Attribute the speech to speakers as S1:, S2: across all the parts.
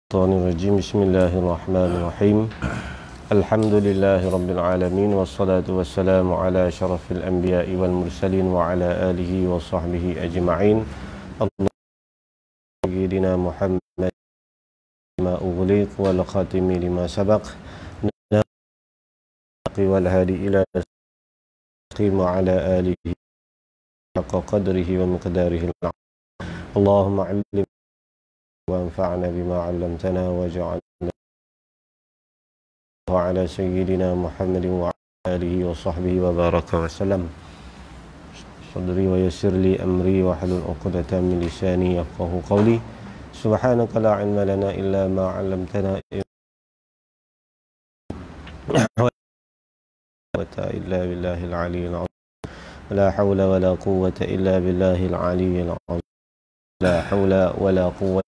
S1: Bismillahirrahmanirrahim. Bismillahirrahmanirrahim. Alhamdulillahi rabbil alamin wassalatu wassalamu ala asyrafil anbiya'i wal mursalin wa ala alihi wa sahbihi ajma'in. Allahumma sayyidina Muhammad ma ughliq wal khatimi lima sabaq wal hadi ila wa ala alihi haqqa qadrihi wa miqdarihi. Allahumma 'allim وانفعنا بما علمتنا وجعلنا على سيدنا محمد وعلى آله وصحبه وبارك وسلم. صدري ويسر لي أمري واحلل عقدة من لساني يفقهوا قولي. سبحانك لا علم لنا إلا ما علمتنا إلا بالله العلي العظيم. لا حول ولا قوة إلا بالله العلي العظيم. لا حول ولا قوة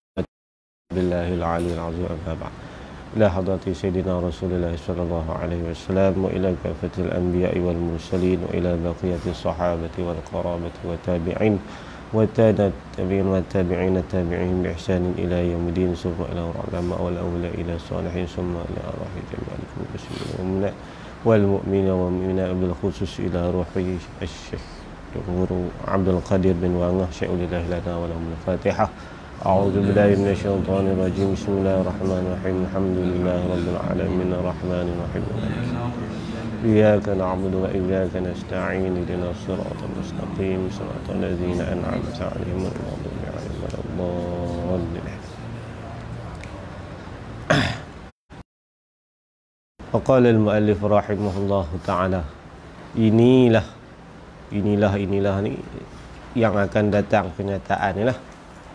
S1: Billahil aliyil azim. Amma ba'd. Ila hadrati sayyidina Rasulullah sallallahu alaihi wasallam wa ila kafatil anbiya'i wal mursalin wa ila baqiyatis sahabati wal qarabati wa tabi'in wa tabi'in wa tabi'in tabi'in bi ihsanin ila yaumiddin summa ila ulama wal awliya ila salihin summa ila arwahil jami'il muslimin wal mu'minin wal mu'minat bil khusus ila ruhi asy-syekh Guru Abdul Qadir bin Wangah syai'ulillah lana wa lahum al-Fatihah. A'udzu billahi minasyaitonir rajim. Bismillahirrahmanirrahim. Alhamdulillahi rabbil alamin arrahmanir rahim. Iyyaka na'budu wa iyyaka nasta'in. Ihdinas siratal mustaqim. Siratal ladzina an'amta 'alaihim ghairil maghdubi 'alaihim waladdallin. Qala al-muallif rahimahullahu ta'ala. Inilah ni yang akan datang kenyataan ni lah.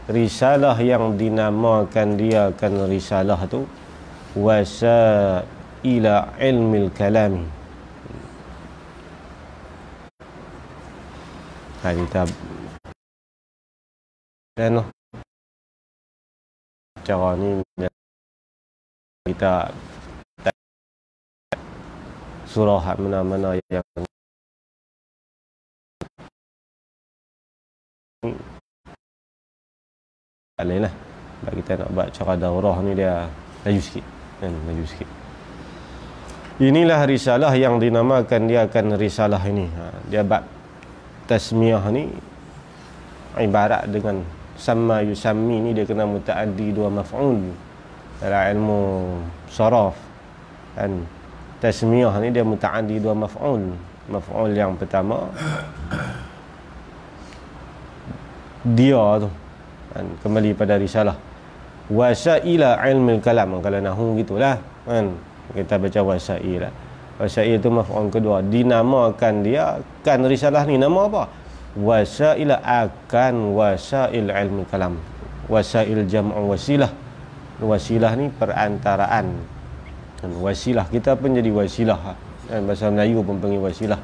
S1: Risalah yang dinamakan dia kan risalah tu Wasaila Ilmil Kalami. Kita dan cara ni kita surah mana-mana yang lain lah. Bagi kita nak buat cara daurah ni dia laju sikit kan, laju sikit. Inilah risalah yang dinamakan dia akan risalah ini. Dia bab tasmiyah ni ibarat dengan sama yusammi ni, dia kena mutaaddi dua maf'ul dalam ilmu saraf kan. Tasmiyah ni dia mutaaddi dua maf'ul. Maf'ul yang pertama dia tu kan, kembali pada risalah wasaila ilmil kalam. Kalau nahwu gitulah kan, kita baca wasaila. Wasail itu maf'ul kedua, dinamakan dia kan risalah ni nama apa? Wasaila akan wasail ilmil kalam. Wasail jam'u wasilah. Wasilah ni perantaraan kan, wasilah kita pun jadi wasilah kan, bahasa Melayu pun panggil wasilah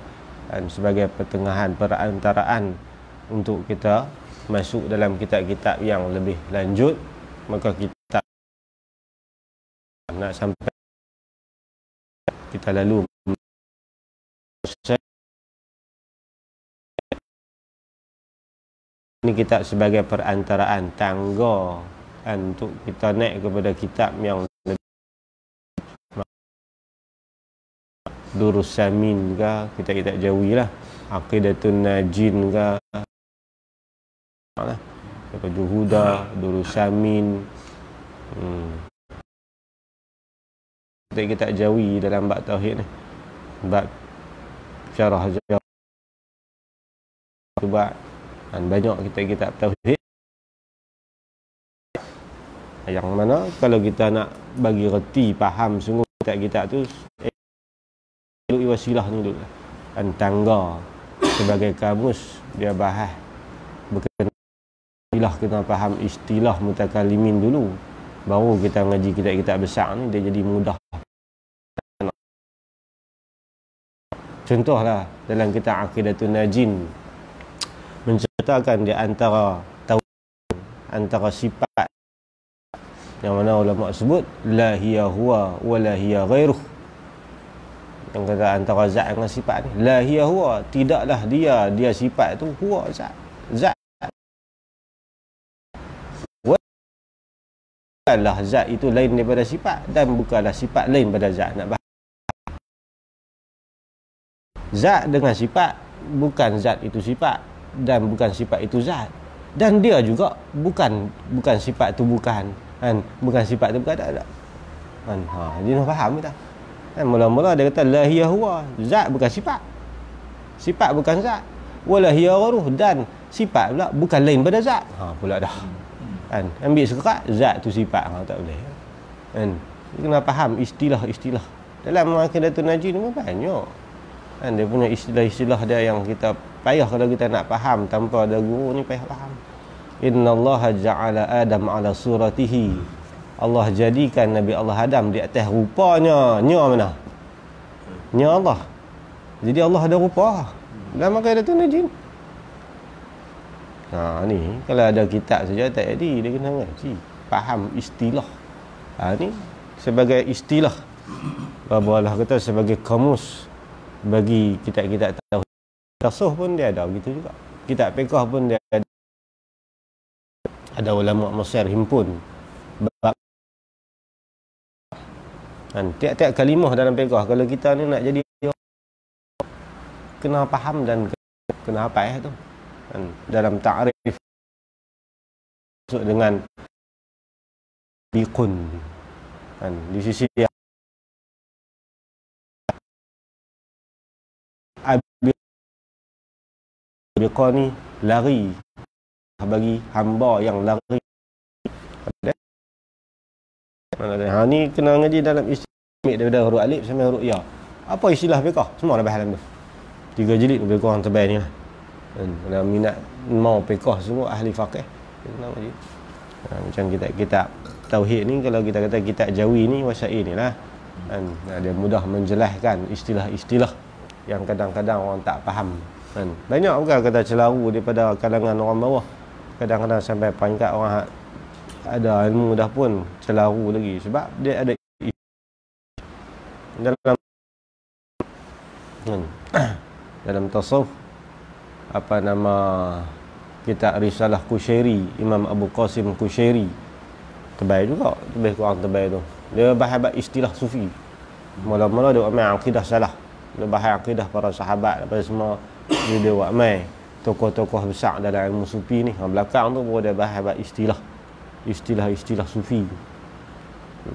S1: kan, sebagai pertengahan perantaraan untuk kita masuk dalam kitab-kitab yang lebih lanjut. Maka kita nak sampai kita lalu ini kitab sebagai perantaraan tangga untuk kita naik kepada kitab yang lebih Durus Samin ke, kitab-kitab Jawi lah, Aqidatun Najin ke, Juhuda, Durus Samin, kita Jawi dalam bab tauhid ni, bab syarah bab dan banyak kitab-kitab tauhid yang mana kalau kita nak bagi reti faham sungguh kitab-kitab tu wasilah ni dulu dan tangga sebagai kamus dia bahas berkenaan istilah, kena faham istilah mutakalimin dulu, baru kita ngaji kitab-kitab besar ni dia jadi mudah. Contohlah dalam kitab Aqidatun Najin menceritakan di antara sifat yang mana ulama sebut la hiya huwa wa la hiya ghairuh. Yang kata antara zat dengan sifat ni, la hiya huwa, tidaklah dia sifat tu, huwa zat bukanlah zat itu lain daripada sifat dan bukanlah sifat lain daripada zat. Nak bahas zat dengan sifat, bukan zat itu sifat dan bukan sifat itu zat, dan dia juga bukan sifat itu bukan kan, bukan sifat itu bukan, tak kan. Dia nak faham tak kan? Mula-mula dia kata la hiya huwa, zat bukan sifat, sifat bukan zat, wala hiya gharuh, dan sifat pula bukan lain pada zat. Pula dah kan, ambil sekerat zat tu sifat, tak boleh kan. Kena faham istilah-istilah dalam Aqidatul Najih ni banyak kan, dia punya istilah-istilah dia yang kita payah kalau kita nak faham tanpa ada guru ni, payah faham. Innallaha ja'ala Adam ala suratihi, Allah jadikan Nabi Allah Adam di atas rupanya. Nya mana? Nya Allah. Jadi Allah ada rupa dalam Aqidatul Najih. Ni kalau ada kitab saja tak jadi, dia kena ngaji, faham istilah. Ni sebagai istilah, Allah kata sebagai kamus bagi kitab-kitab tauhid. Tasawuf pun dia ada begitu juga, kitab fiqh pun dia ada ulama Mesir himpun bab kan, tiap-tiap kalimah dalam fiqh. Kalau kita ni nak jadi kena faham dan kena hafal tu kan. Dalam ta'rif maksud dengan biqun kan, di sisi dia biqa ni lari, bagi hamba yang lari. Ni kena ngaji dalam istilah daripada huruf alif sampai huruf ya. Apa istilah fiqh? Semua dah bahas dalam tu. 3 jilid lebih kurang tebal ni lah. Kalau minat mau fiqh semua ahli faqih kena ngaji. Macam kitab tauhid ni, kalau kita kata kitab Jawi ni, Wasail ni lah kan, dia mudah menjelaskan istilah-istilah yang kadang-kadang orang tak faham kan. Banyak bukan kata celaru daripada kalangan orang bawah, kadang-kadang sampai peringkat orang ada ilmu dah pun celaru lagi, sebab dia ada dalam dalam tasawuf apa nama kitab Risalah Kushairi, Imam Abu Qasim Kushairi, tebal juga, lebih kurang tebal tu. Dia bahas istilah sufi. Mula-mula dia ambil akidah salah, dia bahas akidah para sahabat daripada semua. Dia buat mai tokoh-tokoh besar dalam ilmu sufi ni. Belakang tu baru dia bahas istilah sufi.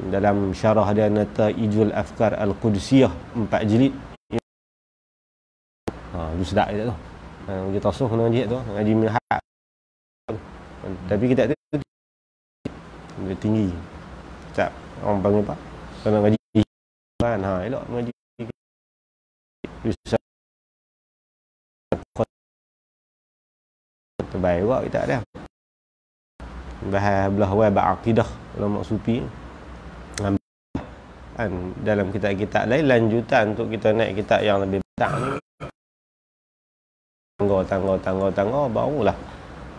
S1: Dalam syarah dia Nataijul Afkar Al-Qudsiyah 4 jilid. Itu sedap dia tu. Dia tasawuf kena ngaji tu, ngaji minhaj. Tapi kita tu dia tinggi. Tak orang panggil apa? Kena ngaji kan. Elok ngaji. Bisa terbaik juga kita ada. Bahas belah web akidah ulama sufi kan. Dalam kitab-kitab lain lanjutan untuk kita naik kitab yang lebih besar ni, tangga barulah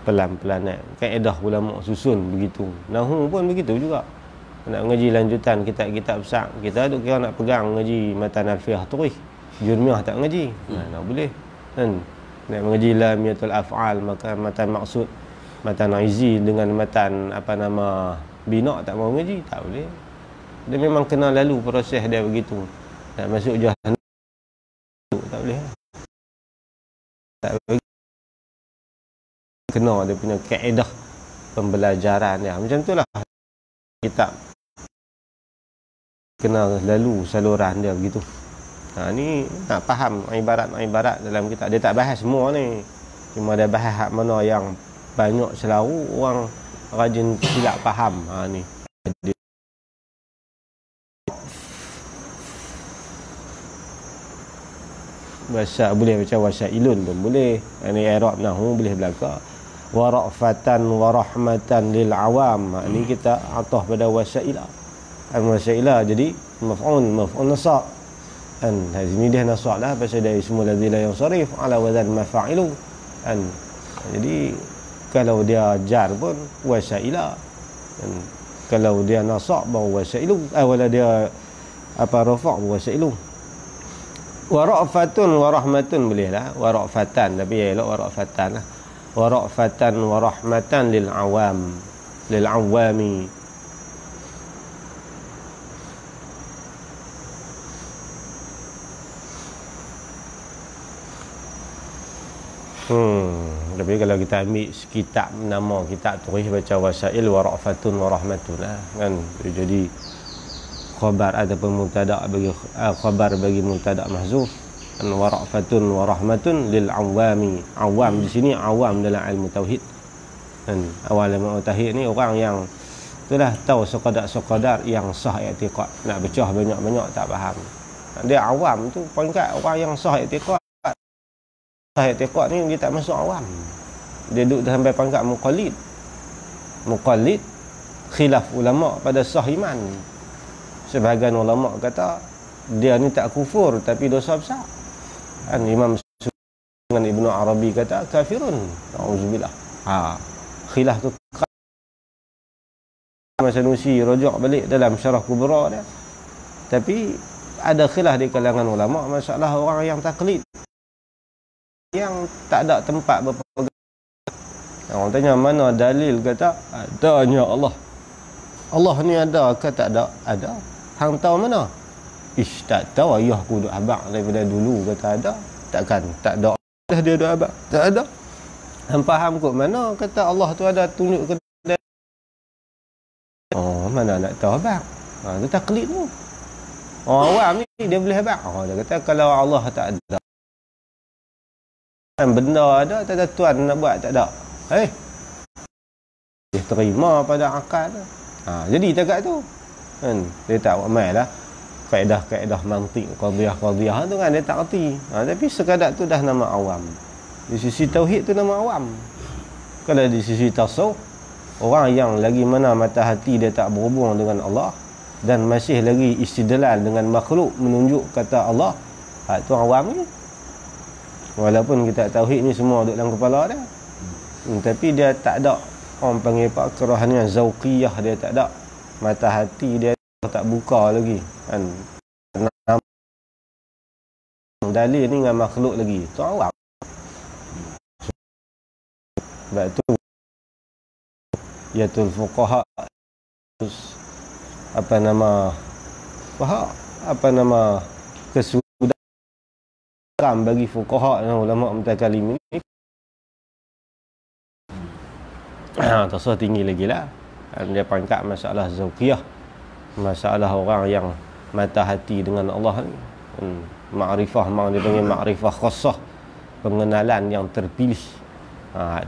S1: pelan-pelan naik. Kaedah ulama susun begitu. Nahwu pun begitu juga. Nak ngaji lanjutan kitab-kitab besar, kita duk kira nak pegang ngaji matan alfiah turis, jurmiyah tak ngaji. Tak boleh kan. Nak mengaji lamiyatul af'al, maka matan maksud, matan aizi dengan matan apa nama bina, tak mau ngaji, tak boleh. Dia memang kena lalu proses dia begitu. Nak masuk jahan tak boleh. Tak boleh. Kena dia punya kaedah pembelajaran dia. Macam itulah kitab kena lalu saluran dia begitu. Ni nak faham ibarat dalam kitab. Dia tak bahas semua ni, cuma dia bahas hak mana yang banyak selalu orang rajin silap faham. Ni bahasa boleh baca wasailun pun boleh. Ni i'rab nahwu boleh belaka. Wa ra'fatan wa rahmatan lil awam. Ni kita atah pada wasailah. Al-wasailah jadi maf'ul nasab. Kan sini dia nasab lah pasal dari semua ladzila yang sarif ala wazan mafa'ilu kan. Jadi kalau dia jar pun wasailah kan. Kalau dia nasab baru wasailu, wala dia apa rafa' wasailu. Wa ra'fatun wa rahmatun boleh lah, wa ra'fatan, tapi elok wa ra'fatan lah. Wa ra'fatan wa rahmatan lil awam, lil awami. Tapi kalau kita ambil kitab, nama kitab tulis baca wasail wa ra'fatun wa rahmatun kan. Jadi khabar ataupun mubtada bagi khabar bagi mubtada mahzuf, an wa ra'fatun wa rahmatun lil awami. Awam di sini awam dalam ilmu tauhid. Kan awal ilmu tauhid ni orang yang itulah tahu sekadar yang sah i'tiqad, nak pecah banyak-banyak tak faham. Dia awam tu peringkat orang yang sah i'tiqad. Sah i'tiqad ni dia tak masuk awam. Dia duduk sampai pangkat muqallid. Muqallid khilaf ulama pada sah iman. Sebahagian ulama kata dia ni tak kufur tapi dosa besar. Kan Imam dengan Ibnu Arabi kata kafirun. Auzubillah. Khilaf tu Masa Nusi rujuk balik dalam Syarah Kubra dia. Tapi ada khilaf di kalangan ulama masalah orang yang taklid, yang tak ada tempat berpegang. Orang tanya mana dalil, kata adanya Allah. Allah ni ada ke tak ada? Ada. Hang tahu mana? Ish, tak tahu, ayah aku duk abang daripada dulu kata ada. Takkan tak ada dah dia duk abang? Tak ada. Hang faham kot mana kata Allah tu ada, tunjuk ke. Oh, mana nak tahu abang? Itu taklid tu. Orang awam ni dia boleh abang. Dia kata kalau Allah tak ada, benda ada, tak ada tuan nak buat tak ada. Dia terima pada akal. Jadi takat tu kan dia tak amal lah kaedah-kaedah mantik, qadhiyah tu kan dia tak erti. Tapi sekadar tu dah nama awam. Di sisi tauhid tu nama awam. Kalau di sisi tasawuf, orang yang lagi mana mata hati dia tak berhubung dengan Allah dan masih lagi istidlal dengan makhluk menunjuk kata Allah, tu awam ni. Walaupun kita tauhid ni semua duduk dalam kepala dia, tapi dia tak ada, orang panggil apa, kerohanian zauqiyah dia tak ada. Mata hati dia tak buka lagi kan. Dalil ni dengan makhluk lagi, tu awam. Sebab tu yatul fuqaha, apa nama kesudahan bagi fuqaha dan ulama mutakallim ni tasawuf tinggi lagi lah. Dia pangkat masalah zauqiyah, masalah orang yang mata hati dengan Allah ni. Ma'rifah, dia panggil ma'rifah khassah, pengenalan yang terpilih.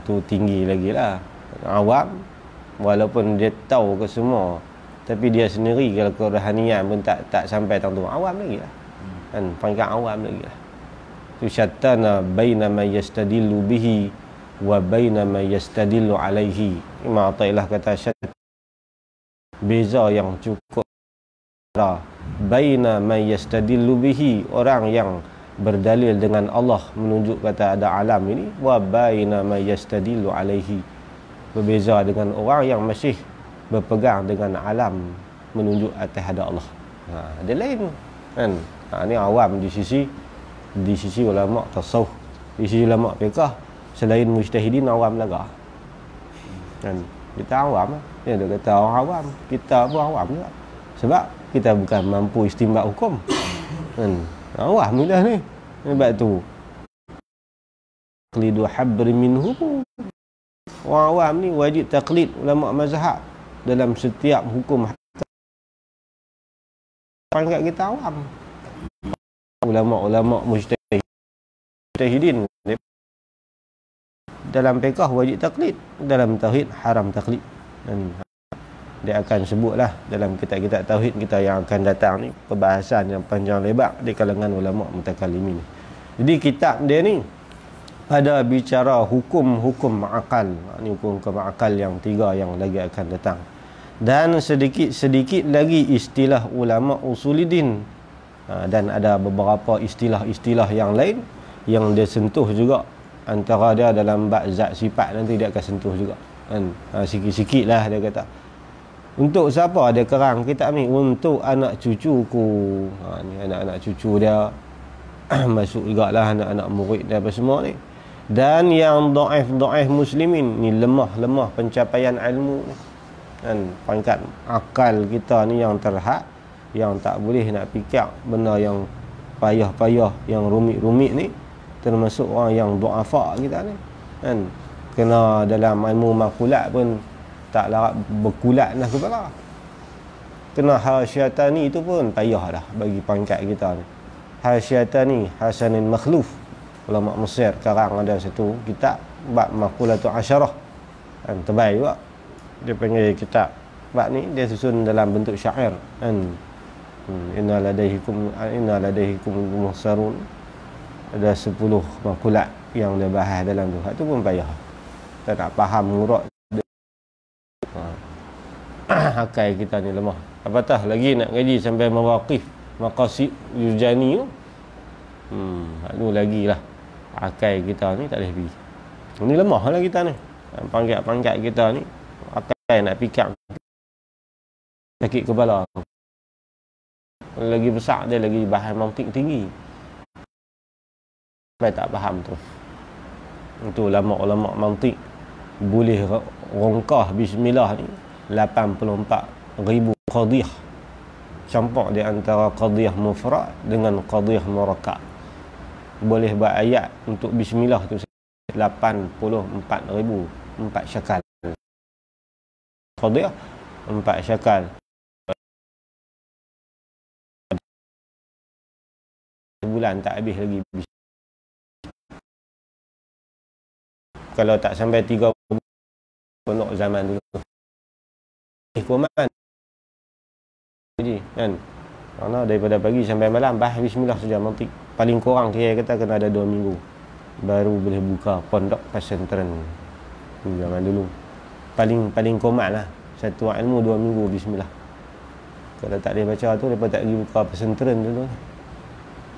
S1: Tu tinggi lagi lah. Awam, walaupun dia tahu ke semua, tapi dia sendiri kalau kerohanian pun tak sampai tentu, awam lagi lah. Kan pangkat awam lagi lah. Tu syattana baina ma yastadillu bihi wa baina ma yastadillu alaihi. Imam Athaillah kata syattana, beza yang cukup baina ma yastadillu bihi, orang yang berdalil dengan Allah menunjuk kata ada alam ini, wa baina ma yastadillu alaihi, berbeza dengan orang yang masih berpegang dengan alam menunjuk atas ada Allah. Ada lain kan. Ni awam di sisi ulama tasawuf. Di sisi ulama fiqh, selain mujtahidin, awam laga kan. Kita awam lah. Dia kata orang awam, kita pun awam juga. Sebab kita bukan mampu istinbat hukum kan. Awam ni dah ni. Sebab tu taqlidu habri minhu, orang awam ni wajib taklid ulama mazhab dalam setiap hukum. Pangkat kita awam. Ulama-ulama mujtahidin dalam fiqh wajib taklid, dalam tauhid haram taklid. Dan dia akan sebutlah dalam kitab-kitab tauhid kita yang akan datang ni, perbahasan yang panjang lebar di kalangan ulama mutakallimin. Jadi kitab dia ni pada bicara hukum-hukum akal. Ni hukum-hukum akal yang 3 yang lagi akan datang. Dan sedikit lagi istilah ulama usulidin. Dan ada beberapa istilah-istilah yang lain yang dia sentuh juga. Antara dia dalam bab zat sifat, nanti dia akan sentuh juga kan. Sikit-sikit lah dia kata. Untuk siapa dia kerang kitab ni? Untuk anak cucuku. Ni anak-anak cucu dia masuk juga lah, anak-anak murid dia apa semua ni. Dan yang dhaif muslimin ni, lemah pencapaian ilmu ni kan. Pangkat akal kita ni yang terhad, yang tak boleh nak fikir benda yang payah-payah, yang rumit-rumit ni, termasuk orang yang du'afa kita ni kan. Kena dalam ilmu makulat pun tak larat berkulat lah kepala. Kena Hasyatani itu pun payah dah bagi pangkat kita ni. Hasyatani Hasanin Makhluf, ulama Mesir sekarang ada satu kitab bab Maqulatul Asyarah kan, terbaik juga dia panggil kitab. Bab ni dia susun dalam bentuk syair kan. Inna ladaihikum muhsarun, ada 10 makulat yang dia bahas dalam tu. Hak tu pun payah. Kita tak faham murad akal kita ni lemah. Apatah lagi nak ngaji sampai mawaqif maqasid yurjani tu. Hak tu lagilah akal kita ni tak boleh pergi. Ni lemah lah kita ni. Pangkat-pangkat kita ni akal nak fikir sakit kepala. Lagi besar dia lagi bahan mantik tinggi. Sampai tak faham tu. Itu ulama-ulama mantik boleh rongkah bismillah ni 84,000 qadiyah. Campur di antara qadiyah mufrad dengan qadiyah murakkab. Boleh buat ayat untuk bismillah tu 84,000, 4 syakal. Qadiyah 4 syakal. Sebulan tak habis lagi. Kalau tak sampai 3 penuh zaman dulu. Kuman kan, kerana daripada pagi sampai malam bahas bismillah saja mantik. Paling kurang kira kata kena ada 2 minggu baru boleh buka pondok pesantren zaman dulu. Paling komat lah satu ilmu 2 minggu bismillah. Kalau tak boleh baca tu lepas tak pergi buka pesantren dulu,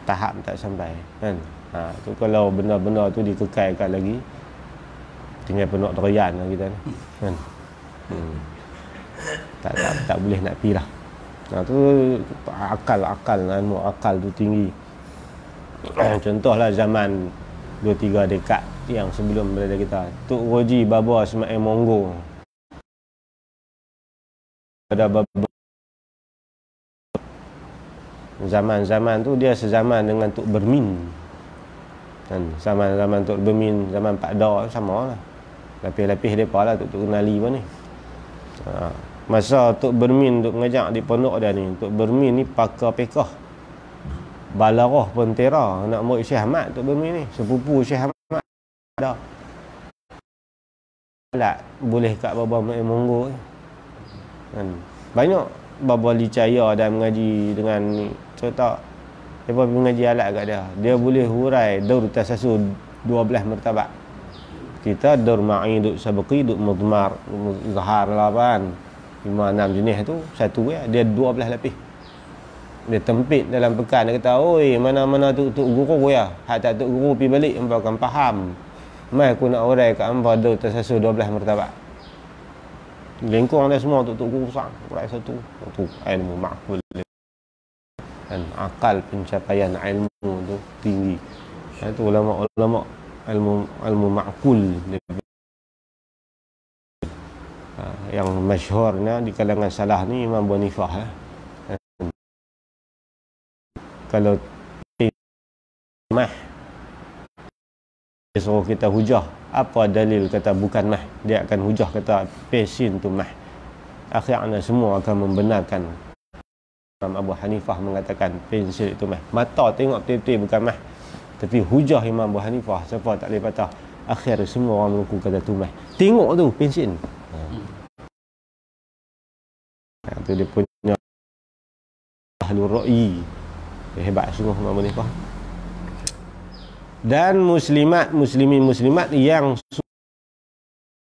S1: tahap tak sampai kan. Tu kalau benda-benda tu dikekalkan lagi, tinggal penuh derian lah kita ni kan. Tak boleh nak pi lah. Tu akal ilmu akal tu tinggi. Contohlah zaman 2-3 dekad yang sebelum berada kita, Tok Roji Baba Ismail Monggo. Ada zaman-zaman tu dia sezaman dengan Tok Bermin kan. Zaman Tok Bermin, zaman Pak Da sama lah. Lapis-lapis depa lah Tok kenali pun ni. Masa Tok Bermin duk ngajak di pondok dia ni, Tok Bermin ni pakar fiqh. Balarah Pontera, anak murid Syekh Ahmad Tok Bermin ni, sepupu Syekh Ahmad ada. Alat boleh kat Baba Monggo kan. Banyak Baba licaya dan mengaji dengan ni. Contoh depa mengaji alat kat dia. Dia boleh hurai daur tasasul 12 martabat. Kita daur ma'i, duk sabqi, duk mudmar, zahar lah kan. 5-6 jenis tu satu dia 12 lapis. Dia tempit dalam pekan, dia kata, "Oi, mana-mana tuk guru ya. Hak tak tuk guru pi balik hangpa akan faham. Mai aku nak urai kat hangpa daur tasasul 12 martabat." Lengkung dia semua tuk guru sang, urai satu. Tu ilmu ma'qul. Dan akal pencapaian ilmu tu tinggi. Itu ulama-ulama ilmu ma'qul yang masyhurnya di kalangan salah ni Imam Abu Hanifah. Kalau mah dia suruh kita hujah, apa dalil kata bukan mah, dia akan hujah kata pesin tu mah. Akhirnya semua akan membenarkan. Imam Abu Hanifah mengatakan pensil itu mah. Mata tengok betul-betul bukan mah, tapi hujah Imam Abu Hanifah siapa tak boleh patah. Akhir semua orang mengaku kata tu mah. Tengok tu pensil. Itu dia punya ahlul ra'yi. Hebat sungguh Imam Abu Hanifah. Dan muslimat yang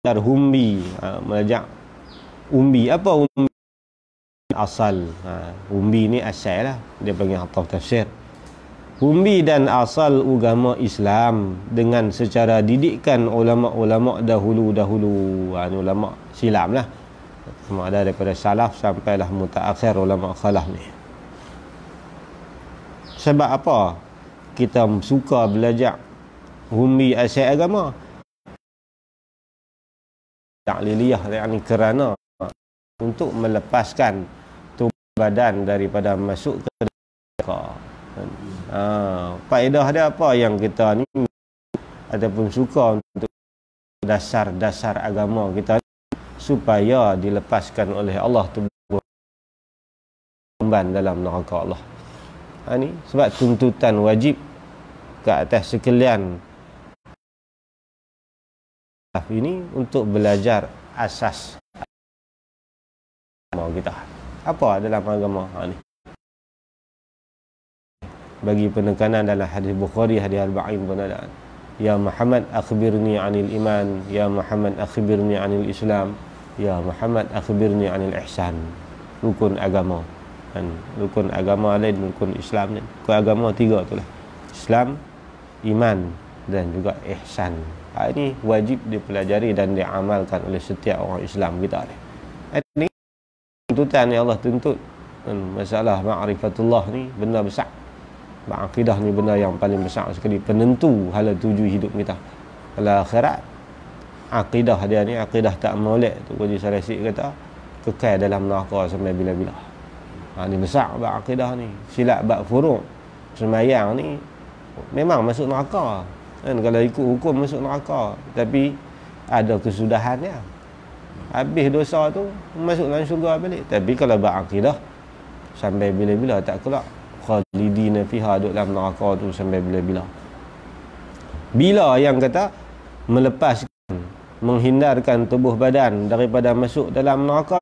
S1: dar humbi, melajak umbi. Apa umbi? Asal. Umbi ni asal lah, dia panggil hataf tafsir. Umbi dan asal agama Islam dengan secara didikan ulama-ulama dahulu, ulama silam lah, sama ada daripada salaf sampailah mutaakhir ulama khalaf ni. Sebab apa kita suka belajar umbi asal agama? Ta'liliyah, yakni kerana untuk melepaskan tubuh badan daripada masuk ke neraka. Faedah dia apa yang kita ni ataupun suka untuk dasar-dasar agama kita supaya dilepaskan oleh Allah tu dalam neraka Allah. Ni sebab tuntutan wajib ke atas sekalian ini untuk belajar asas agama kita. Apa dalam agama ni? Bagi penekanan dalam hadis Bukhari, hadis Arba'in pun ada. Ya Muhammad akhbirni 'anil iman, ya Muhammad akhbirni 'anil Islam, ya Muhammad akhbirni 'anil ihsan. Rukun agama. Kan rukun agama lain, rukun Islam lain. Rukun agama tiga itulah. Islam, iman dan juga ihsan. Ini wajib dipelajari dan diamalkan oleh setiap orang Islam kita ni. Ini tuntutan yang Allah tuntut. Masalah ma'rifatullah ni benda besar. Akidah ni benda yang paling besar sekali, penentu hala tuju hidup kita. Kalau akhirat, akidah dia ni, akidah tak molek tu Haji Saleh kata, kekal dalam neraka sampai bila-bila. Ni besar bab akidah ni. Silap bab furu', semayang ni memang masuk neraka. Kan kalau ikut hukum masuk neraka, tapi ada kesudahannya. Habis dosa tu masuk dalam syurga balik. Tapi kalau bab akidah sampai bila-bila tak keluar. Khalidina fiha, duduk dalam neraka tu sampai bila-bila. Bila yang kata melepaskan, menghindarkan tubuh badan daripada masuk dalam neraka,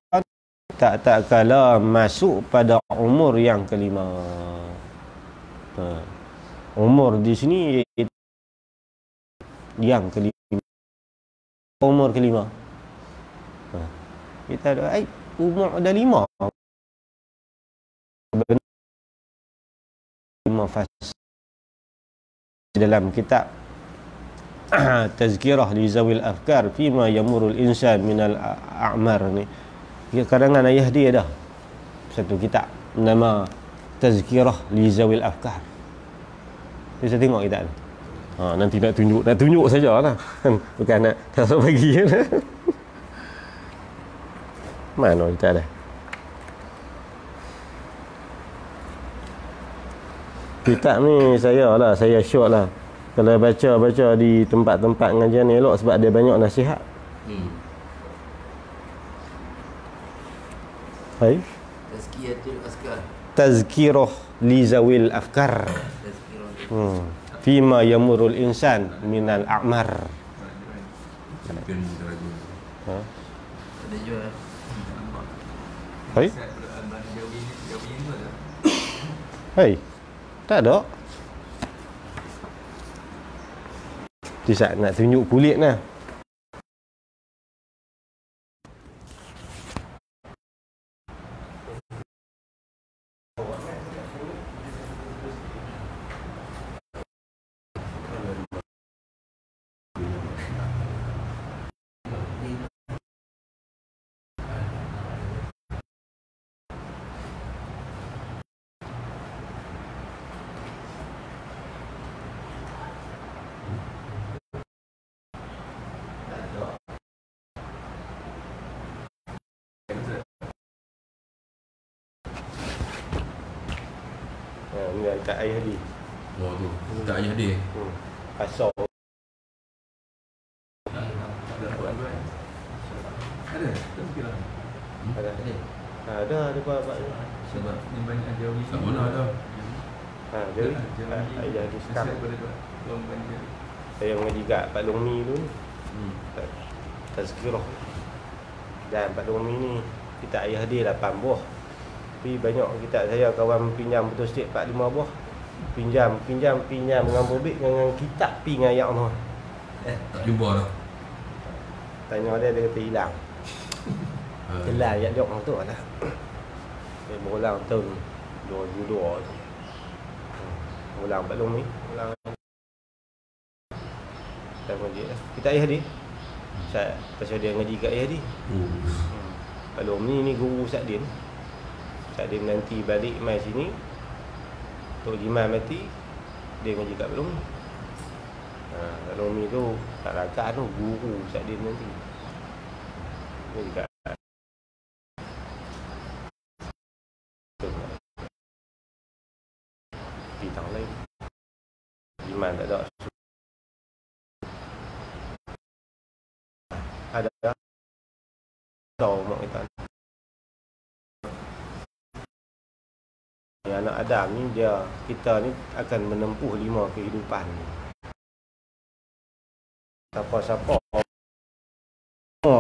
S1: tak kala masuk pada umur yang kelima. Umur di sini yang kelima. Umur kelima. Kita ada umur ada 5. Dalam kitab Tazkirah li Zawil Afkar fima yamurul insan minal a'mar ni, karangan ayah dia dah satu kitab nama Tazkirah li Zawil Afkar. Bisa tengok kitab ni. Nanti nak tunjuk sajalah. Bukan nak tak bagi. Mana kitab dah? Kitab ni saya syok lah kalau baca di tempat-tempat pengajian ni, elok sebab dia banyak nasihat. Hai? Tazkirah li Zawil Afkar. Fima yamurul insan minal a'mar. Hai? Hai? Tak ada. Tidak nak tunjuk kulit lah. Ni tak ayah dia.
S2: Oh tu, tak ayah dia.
S1: Pasal ada apa
S2: Sebab ni banyak jauh. Tak mana ada.
S1: Jadi ayah dia sekarang. Saya mengaji kat Pak Long Mi tu. Tazkirah. Dan Pak Long Mi ni kita ayah dia 8 buah. Tapi banyak kita saya kawan pinjam betul sikit 4-5 buah. Pinjam dengan bobek dengan kitab pi dengan ayat tu.
S2: Tak jumpa dah.
S1: Tanya dia kata hilang. Jelas ayat dia tu lah. Dia berulang tahun 2002 tu. Ulang Pak Long ni, ulang. Kita ngaji lah. Kita ayah dia. Saya pasal dia ngaji kat ayah dia. Pak Long ni guru Sadin. Sadin nanti balik mai sini. Tok Jiman mati, dia ngaji kat Pak Long. Pak Long ni tu tak rakan tu guru Sadin nanti. Ngaji kat bidang lain. Iman tak ada. Ada tahu mak kita. Anak Adam ni kita ni akan menempuh 5 kehidupan. Siapa-siapa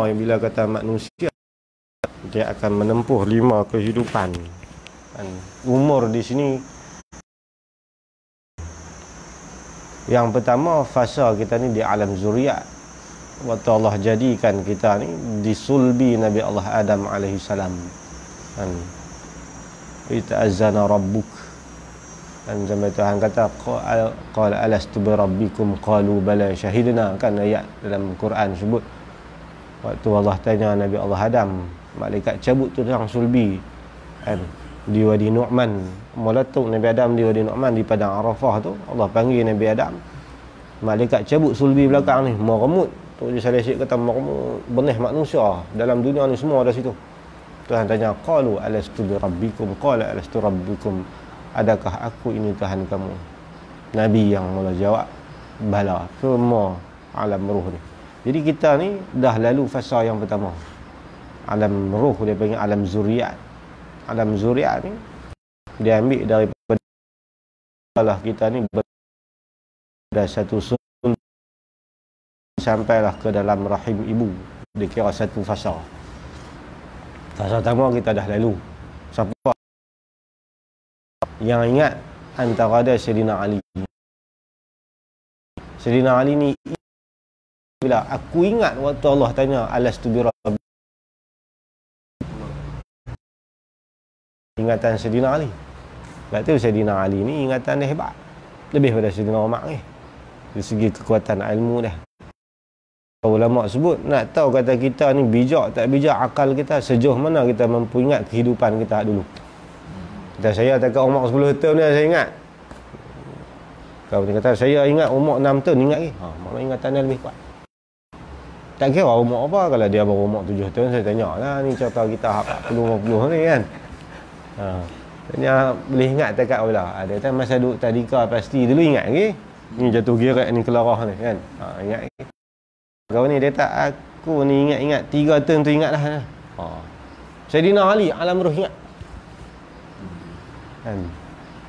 S1: yang bila kata manusia, dia akan menempuh 5 kehidupan. Dan umur di sini, yang pertama fasa kita ni di alam zuriat. Waktu Allah jadikan kita ni disulbi Nabi Allah Adam alaihi salam. Dan ita'azzana rabbuk, dan sampai Tuhan kata qala alastu bi rabbikum qalu bala syahidna, kan ayat dalam Quran sebut waktu Allah tanya Nabi Allah Adam, malaikat cabut tu tang sulbi kan di Wadi Nu'man, meletup Nabi Adam di Wadi Nu'man di padang Arafah tu. Allah panggil Nabi Adam, malaikat cabut sulbi belakang ni, mau remut tu. Dia salah sikit kata mau remut benih manusia dalam dunia ni semua ada situ. Tuhan tanya, qalu alastu bi rabbikum, qala alastu rabbikum, adakah aku ini Tuhan kamu? Nabi yang mula jawab, bala. Semua alam ruh ni. Jadi kita ni dah lalu fasa yang pertama, alam ruh, dia panggil alam zuriat. Alam zuriat ni dia ambil daripada Allah kita ni dah satu sul sampailah ke dalam rahim ibu, dikira satu fasa. Fasa pertama kita dah lalu. Siapa yang ingat antara dia Sayyidina Ali. Sayyidina Ali ni, bila aku ingat waktu Allah tanya alastu bi rabbi, ingatan Sayyidina Ali. Sebab tu Sayyidina Ali ni ingatan dia hebat, lebih pada Sayyidina Umar ni dari segi kekuatan ilmu dia. Ulama sebut, nak tahu kata kita ni bijak tak bijak akal kita, sejauh mana kita mampu ingat kehidupan kita dulu. Kata saya tak kat umur 10 tahun ni saya ingat. Kau ni kata saya ingat umur 6 tahun ingat lagi. Maknanya ingatan dia lebih kuat. Tak kira umur apa, kalau dia baru umur 7 tahun saya tanya lah, ni contoh kita 40-50 ni kan. Tanya boleh ingat tak kat bila. Ada kata masa duduk tadika pasti dulu ingat lagi. Ni jatuh gerak ni kelarah ni kan. Ingat lagi. Kau ni dia tak, aku ni ingat-ingat 3 tahun tu ingat dah. Sayyidina Ali alam ruh ingat kan.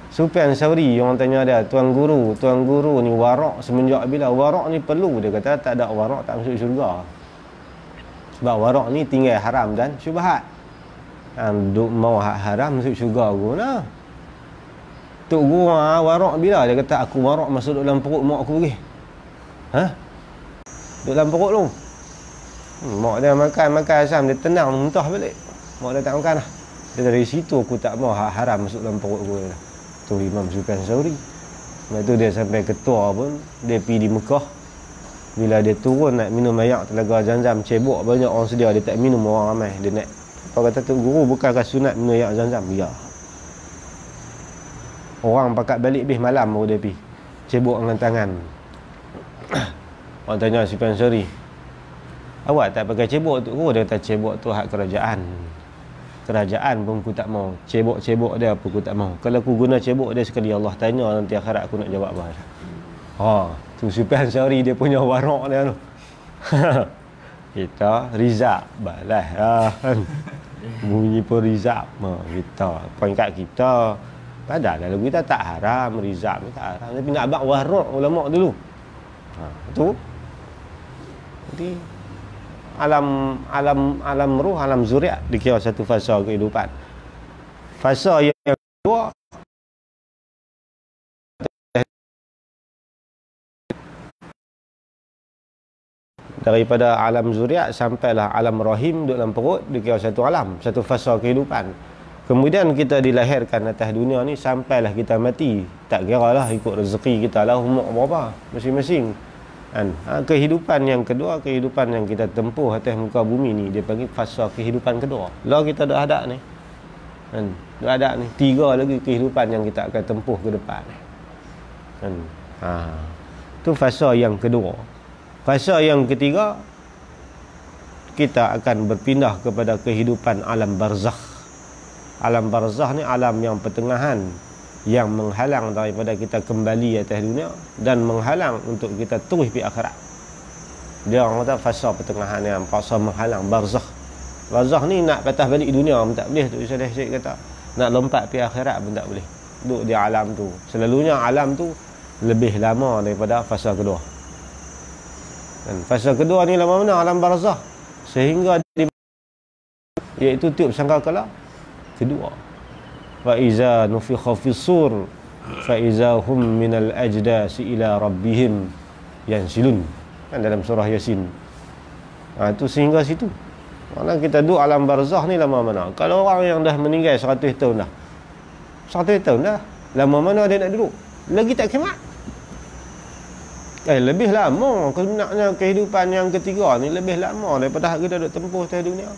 S1: Sufyan Tsauri orang tanya dia, tuan guru ni warak semenjak bila? Warak ni perlu, dia kata tak ada warak tak masuk syurga. Sebab warak ni tinggal haram dan syubhat. Duk mau haram masuk syurga guna. Tok guru warak bila? Dia kata aku warak masuk dalam perut mak aku pergi. Dalam perut tu. Mak dia makan asam, dia tenang muntah balik. Mak dia tak makan lah. Dia dari situ aku tak mau haram masuk dalam perut aku dah. Tu Imam Sufyan Tsauri. Lepas tu dia sampai ketua pun, dia pergi di Mekah. Bila dia turun nak minum air telaga Zamzam, cebok banyak orang sedia, dia tak minum, orang ramai. Dia nak, apa kata tu guru, bukankah sunat minum air Zamzam? Ya. Orang pakat balik bis malam baru dia pergi. Cebok dengan tangan. Orang tanya Sufyan Tsauri, awak tak pakai cebok tu? Oh, dia kata cebok tu hak kerajaan. Kerajaan pun aku tak mau. Cebok-cebok dia apa aku tak mau. Kalau aku guna cebok dia sekali Allah tanya nanti akhirat aku nak jawab apa. Tu Sufyan Tsauri dia punya warak dia tu. Kita rizab balas kan. Bunyi pun rizab. Kita peringkat kita padahal lalu kita tak haram, rizab ni tak haram, tapi nak abang warak ulama dulu. Tu jadi alam ruh, alam zuriat dikira satu fasa kehidupan. Fasa yang kedua daripada alam zuriat sampailah alam rahim duduk dalam perut, dikira satu alam, satu fasa kehidupan. Kemudian kita dilahirkan atas dunia ni sampailah kita mati. Tak kira lah ikut rezeki kita lah umur berapa masing-masing. Kehidupan yang kedua, kehidupan yang kita tempuh atas muka bumi ni, dia panggil fasa kehidupan kedua. Lah kita dah ada ni. Dah ada ni 3 lagi kehidupan yang kita akan tempuh ke depan. Tu fasa yang kedua. Fasa yang ketiga, kita akan berpindah kepada kehidupan alam barzakh. Alam barzakh ni alam yang pertengahan yang menghalang daripada kita kembali atas dunia dan menghalang untuk kita terus pergi akhirat. Dia orang kata fasa pertengahan ni, fasa menghalang, barzakh. Barzakh ni nak patah balik dunia pun tak boleh tu, Syekh kata. Nak lompat pergi akhirat pun tak boleh. Duduk di alam tu. Selalunya alam tu lebih lama daripada fasa kedua. Dan fasa kedua ni lama mana? Alam barzakh. Sehingga iaitu tiup sangkakala kedua. Fa iza nufikha fis sur fa iza hum minal ajdasi ila rabbihim yansilun. Kan dalam surah Yasin. Itu sehingga situ. Mana kita duduk alam barzakh ni lama mana? Kalau orang yang dah meninggal 100 tahun dah. 100 tahun dah. Lama mana dia nak duduk? Lagi tak kiamat. Lebih lama sebenarnya kehidupan yang ketiga ni, lebih lama daripada kita duduk tempuh atas dunia.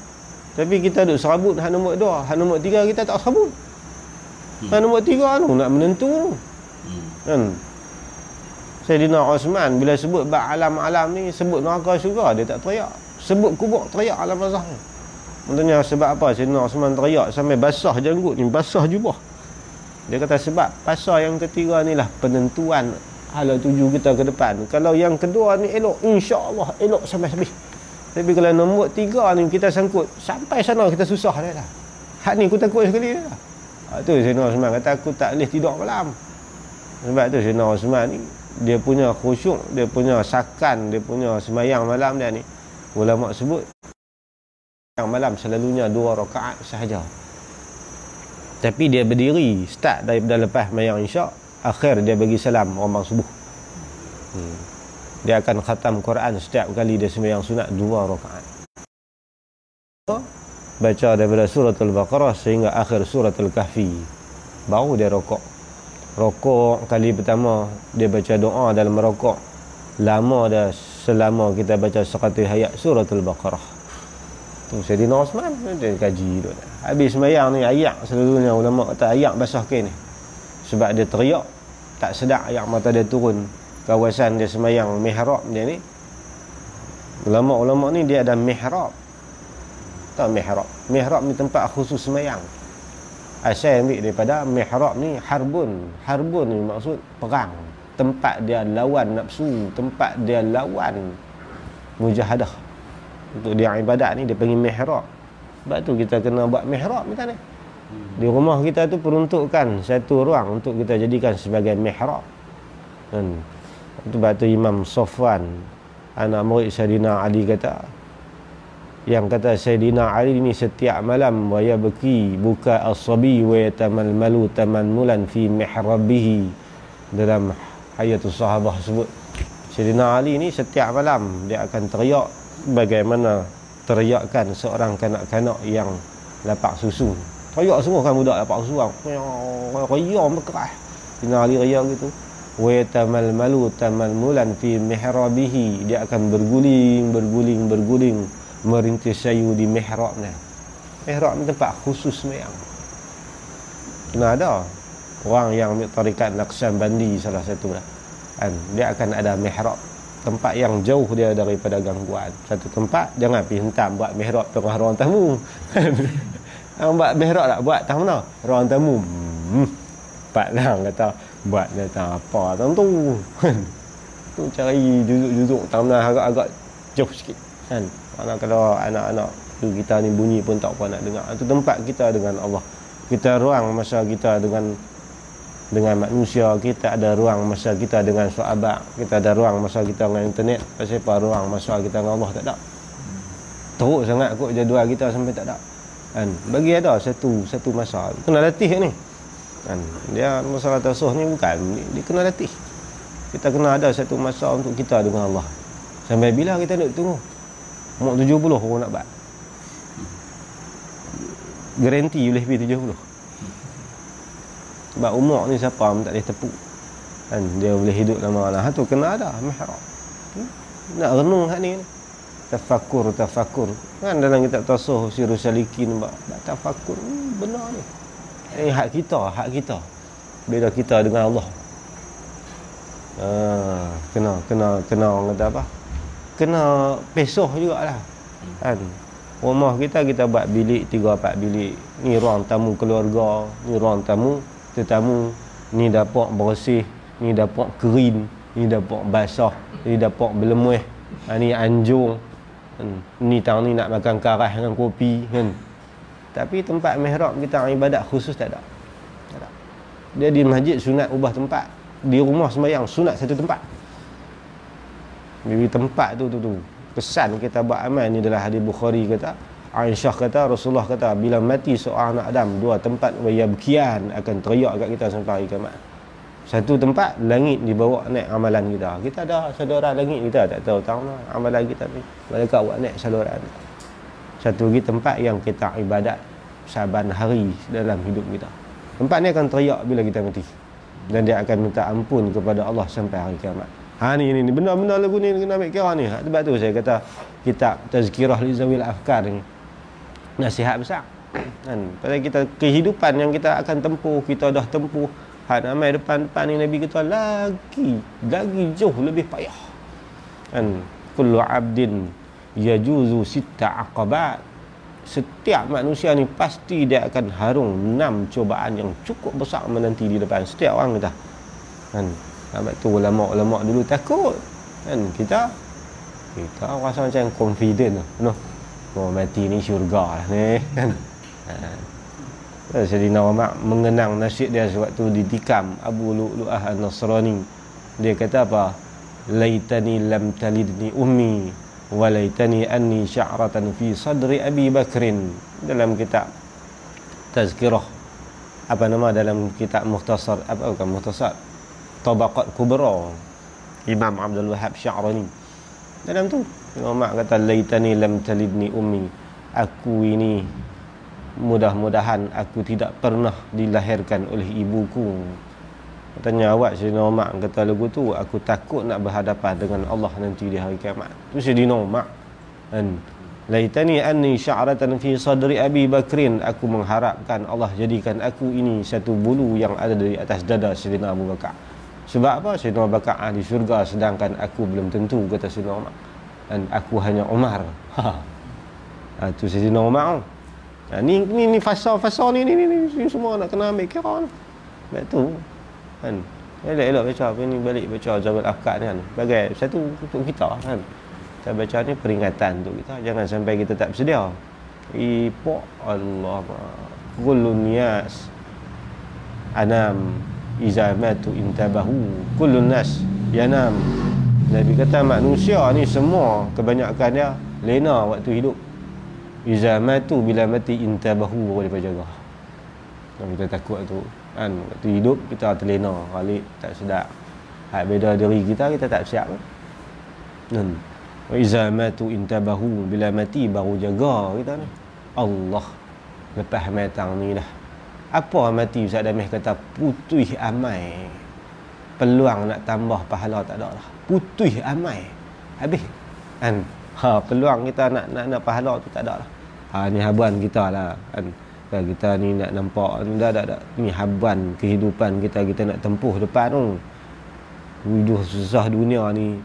S1: Tapi kita duduk serabut hak nombor 2, hak nombor 3 kita tak serabut. Hak nombor 3 tu nak menentu tu. Kan? Sayyidina Osman bila sebut bab alam-alam ni, sebut neraka syurga dia tak teriak. Sebut kubur teriak alam barzakh ni. Maksudnya sebab apa Sayyidina Osman teriak sampai basah janggut ni, basah jubah. Dia kata sebab fasa yang ketiga ni lah penentuan hala tuju kita ke depan. Kalau yang kedua ni elok, insya-Allah elok sampai habis. Tapi kalau nombor 3 ni kita sangkut sampai sana kita susah dah lah. Hak ni aku takut sekali dah. Tu Sayyidina Osman kata aku tak boleh tidur malam. Sebab tu Sayyidina Osman ni dia punya khusyuk, dia punya sakan, dia punya semayang malam dia ni, ulama sebut yang malam selalunya 2 rakaat sahaja. Tapi dia berdiri start daripada lepas semayang isyak, akhir dia bagi salam orang subuh. Dia akan khatam Quran setiap kali dia semayang sunat 2 rakaat. Baca daripada surah Al-Baqarah sehingga akhir surah Al-Kahfi. Baru dia rokok. Rokok kali pertama dia baca doa dalam rokok. Lama dah selama kita baca 100 ayat surah Al-Baqarah. Tu Sayyidina Osman dia kaji tu. Habis semayang ni ayak selalunya ulama kata ayak basah kain ni. Sebab dia teriak tak sedap ayak mata dia turun. Kawasan dia semayang mihrab dia ni. Ulama-ulama ni dia ada mihrab. Tak mihrab. Mihrab ni tempat khusus semayang. Asal ambil daripada mihrab ni harbun. Harbun ni maksud perang. Tempat dia lawan nafsu, tempat dia lawan mujahadah. Untuk dia ibadat ni dia panggil mihrab. Sebab tu kita kena buat mihrab macam ni. Di rumah kita tu peruntukkan satu ruang untuk kita jadikan sebagai mihrab. Sebab tu Imam Safwan anak murid Sayyidina Ali kata, yang kata Sayyidina Ali ni setiap malam wa yabki buka as-sabi wa yatamalmalu tamanmulan fi mihrabihi. Dalam Hayatus Sahabah sebut Sayyidina Ali ni setiap malam dia akan teriak bagaimana teriakan seorang kanak-kanak yang lapak susu. Teriak semua kan budak lapak susu. Riak berkerah. Sayyidina Ali riak gitu. Wa yatamalmalu tamanmulan fi mihrabihi. Dia akan berguling merintis sayu di mihrabnya. Mihrab ni tempat khusus sembahyang. Kena ada orang yang ambil tarikat Naqsyabandi salah satu lah. Dia akan ada mihrab, tempat yang jauh dia daripada gangguan. Satu tempat jangan pergi hentam buat mihrab tengah ruang tamu. Hang buat mihrab tak buat tahu mana? Ruang tamu. Pak lang kata buat dia tak apa tentu. Tu cari juzuk-juzuk tamu agak-agak jauh sikit kan. Mana kalau anak-anak kita ni bunyi pun tak apa nak dengar. Itu tempat kita dengan Allah. Kita ruang masa kita dengan manusia. Kita ada ruang masa kita dengan sahabat. Kita ada ruang masa kita dengan internet. Pasal apa ruang masa kita dengan Allah tak ada. Teruk sangat kot jadual kita sampai tak ada. Kan? Bagi ada satu masa. Kena latih ni. Kan? Dia masalah tasawuf ni bukan. Dia kena latih. Kita kena ada satu masa untuk kita dengan Allah. Sampai bila kita nak tunggu? Umur 70 orang nak buat. Garanti boleh pergi 70. Sebab umur ni siapa pun tak boleh tepuk. Kan dia boleh hidup lama lah. Tu kena ada mihrab. Nak renung hak ni. Tafakkur. Kan dalam kitab tasawuf Sirrus Salikin buat tafakkur. Benar ni. Ini hak kita. Beda kita dengan Allah. Kena orang kata apa? Kena pesoh jugalah. Kan? Rumah kita buat bilik 3-4 bilik. Ni ruang tamu keluarga, ni ruang tamu tetamu, Ni dapur bersih, ni dapur kering, ni dapur basah, ni dapur berlemuih, ni anjung, ni tahun ni nak makan karah dengan kopi kan. Tapi tempat mihrab kita ibadat khusus tak ada. Tak ada. Dia di masjid sunat ubah tempat, di rumah sembahyang sunat satu tempat. Jadi tempat tu kesan kita buat amal ni adalah hadis Bukhari kata, Aisyah kata, Rasulullah kata, bila mati seorang anak Adam, dua tempat wayabkian akan teriak kat kita sampai hari kiamat. Satu tempat langit dibawa naik amalan kita. Kita ada saudara langit, kita tak tahu lah amalan kita ni. Malaikat buat naik saluran. Satu lagi tempat yang kita ibadat saban hari dalam hidup kita. Tempat ni akan teriak bila kita mati. Dan dia akan minta ampun kepada Allah sampai hari kiamat. Ni benda-benda lagu ni kena ambil kira ni. Sebab tu saya kata kitab Tazkirah li Zawil Afkar ni nasihat besar. Kan? Pada kita kehidupan yang kita akan tempuh, kita dah tempuh. Namai depan ni Nabi kata lagi jauh lebih payah. Kan? Kullu abdin yajuzu sitta aqabat. Setiap manusia ni pasti dia akan harung 6 cubaan yang cukup besar menanti di depan setiap orang kita. Kan? Sebab tu ulama-ulama dulu takut. Kan? Kita rasa macam confident noh. Oh, mati ni syurga lah ni kan. Sayyidina Umar mengenang nasib dia sewaktu ditikam Abu Lu'lu'ah An-Nasrani. Dia kata apa? Laitani lam talidni ummi wa laitani anni sya'ratan fi sadri Abi Bakrin. Dalam kitab Tazkirah, apa nama dalam kitab Mukhtasar, apa bukan Mukhtasar, Tabaqat Kubra, Imam Abdul Wahab Sya'rani. Dalam tu Umar kata laitani lam talidni ummi, aku ini mudah-mudahan aku tidak pernah dilahirkan oleh ibuku. Katanya awak Sayyidina Umar kata lagu tu, aku takut nak berhadapan dengan Allah nanti di hari kiamat. Tu Sayyidina Umar. Dan laitani anni sya'ratan fi sadri Abi Bakrin, aku mengharapkan Allah jadikan aku ini satu bulu yang ada di atas dada Sayyidina Abu Bakar. Sebab apa? Sayyidina Abu Bakar di syurga sedangkan aku belum tentu, kata Sayyidina Umar. Dan aku hanya Umar. Tu Sayyidina Umar. Ni fasa ni semua nak kena ambil kira ni. Sebab tu kan elok baca apa ni, balik baca Zawil Afkar ni kan, bagai satu untuk kita kan. Kita baca ni peringatan untuk kita, jangan sampai kita tak bersedia. Ipok Allah kullun nas anam iza matu intabahu kullun nas yanam. Nabi kata manusia ni semua kebanyakan dia lena waktu hidup. Iza matu, bila mati intabahu, baru dia jaga. Kalau kita takut tu kan, waktu hidup kita terlena, balik tak sedap. Hak beda diri kita tak siap. Wa iza matu intabahu, bila mati baru jaga kita ni. Allah lepas matang ni dah. Apa mati Ustaz Damih kata putih amai. Peluang nak tambah pahala tak ada lah. Putih amai. Habis kan. Peluang kita nak pahala tu tak ada lah. Ni habuan kita lah kan. Kita ni nak nampak dah. Ni habuan kehidupan kita nak tempuh depan tu. Hidup susah dunia ni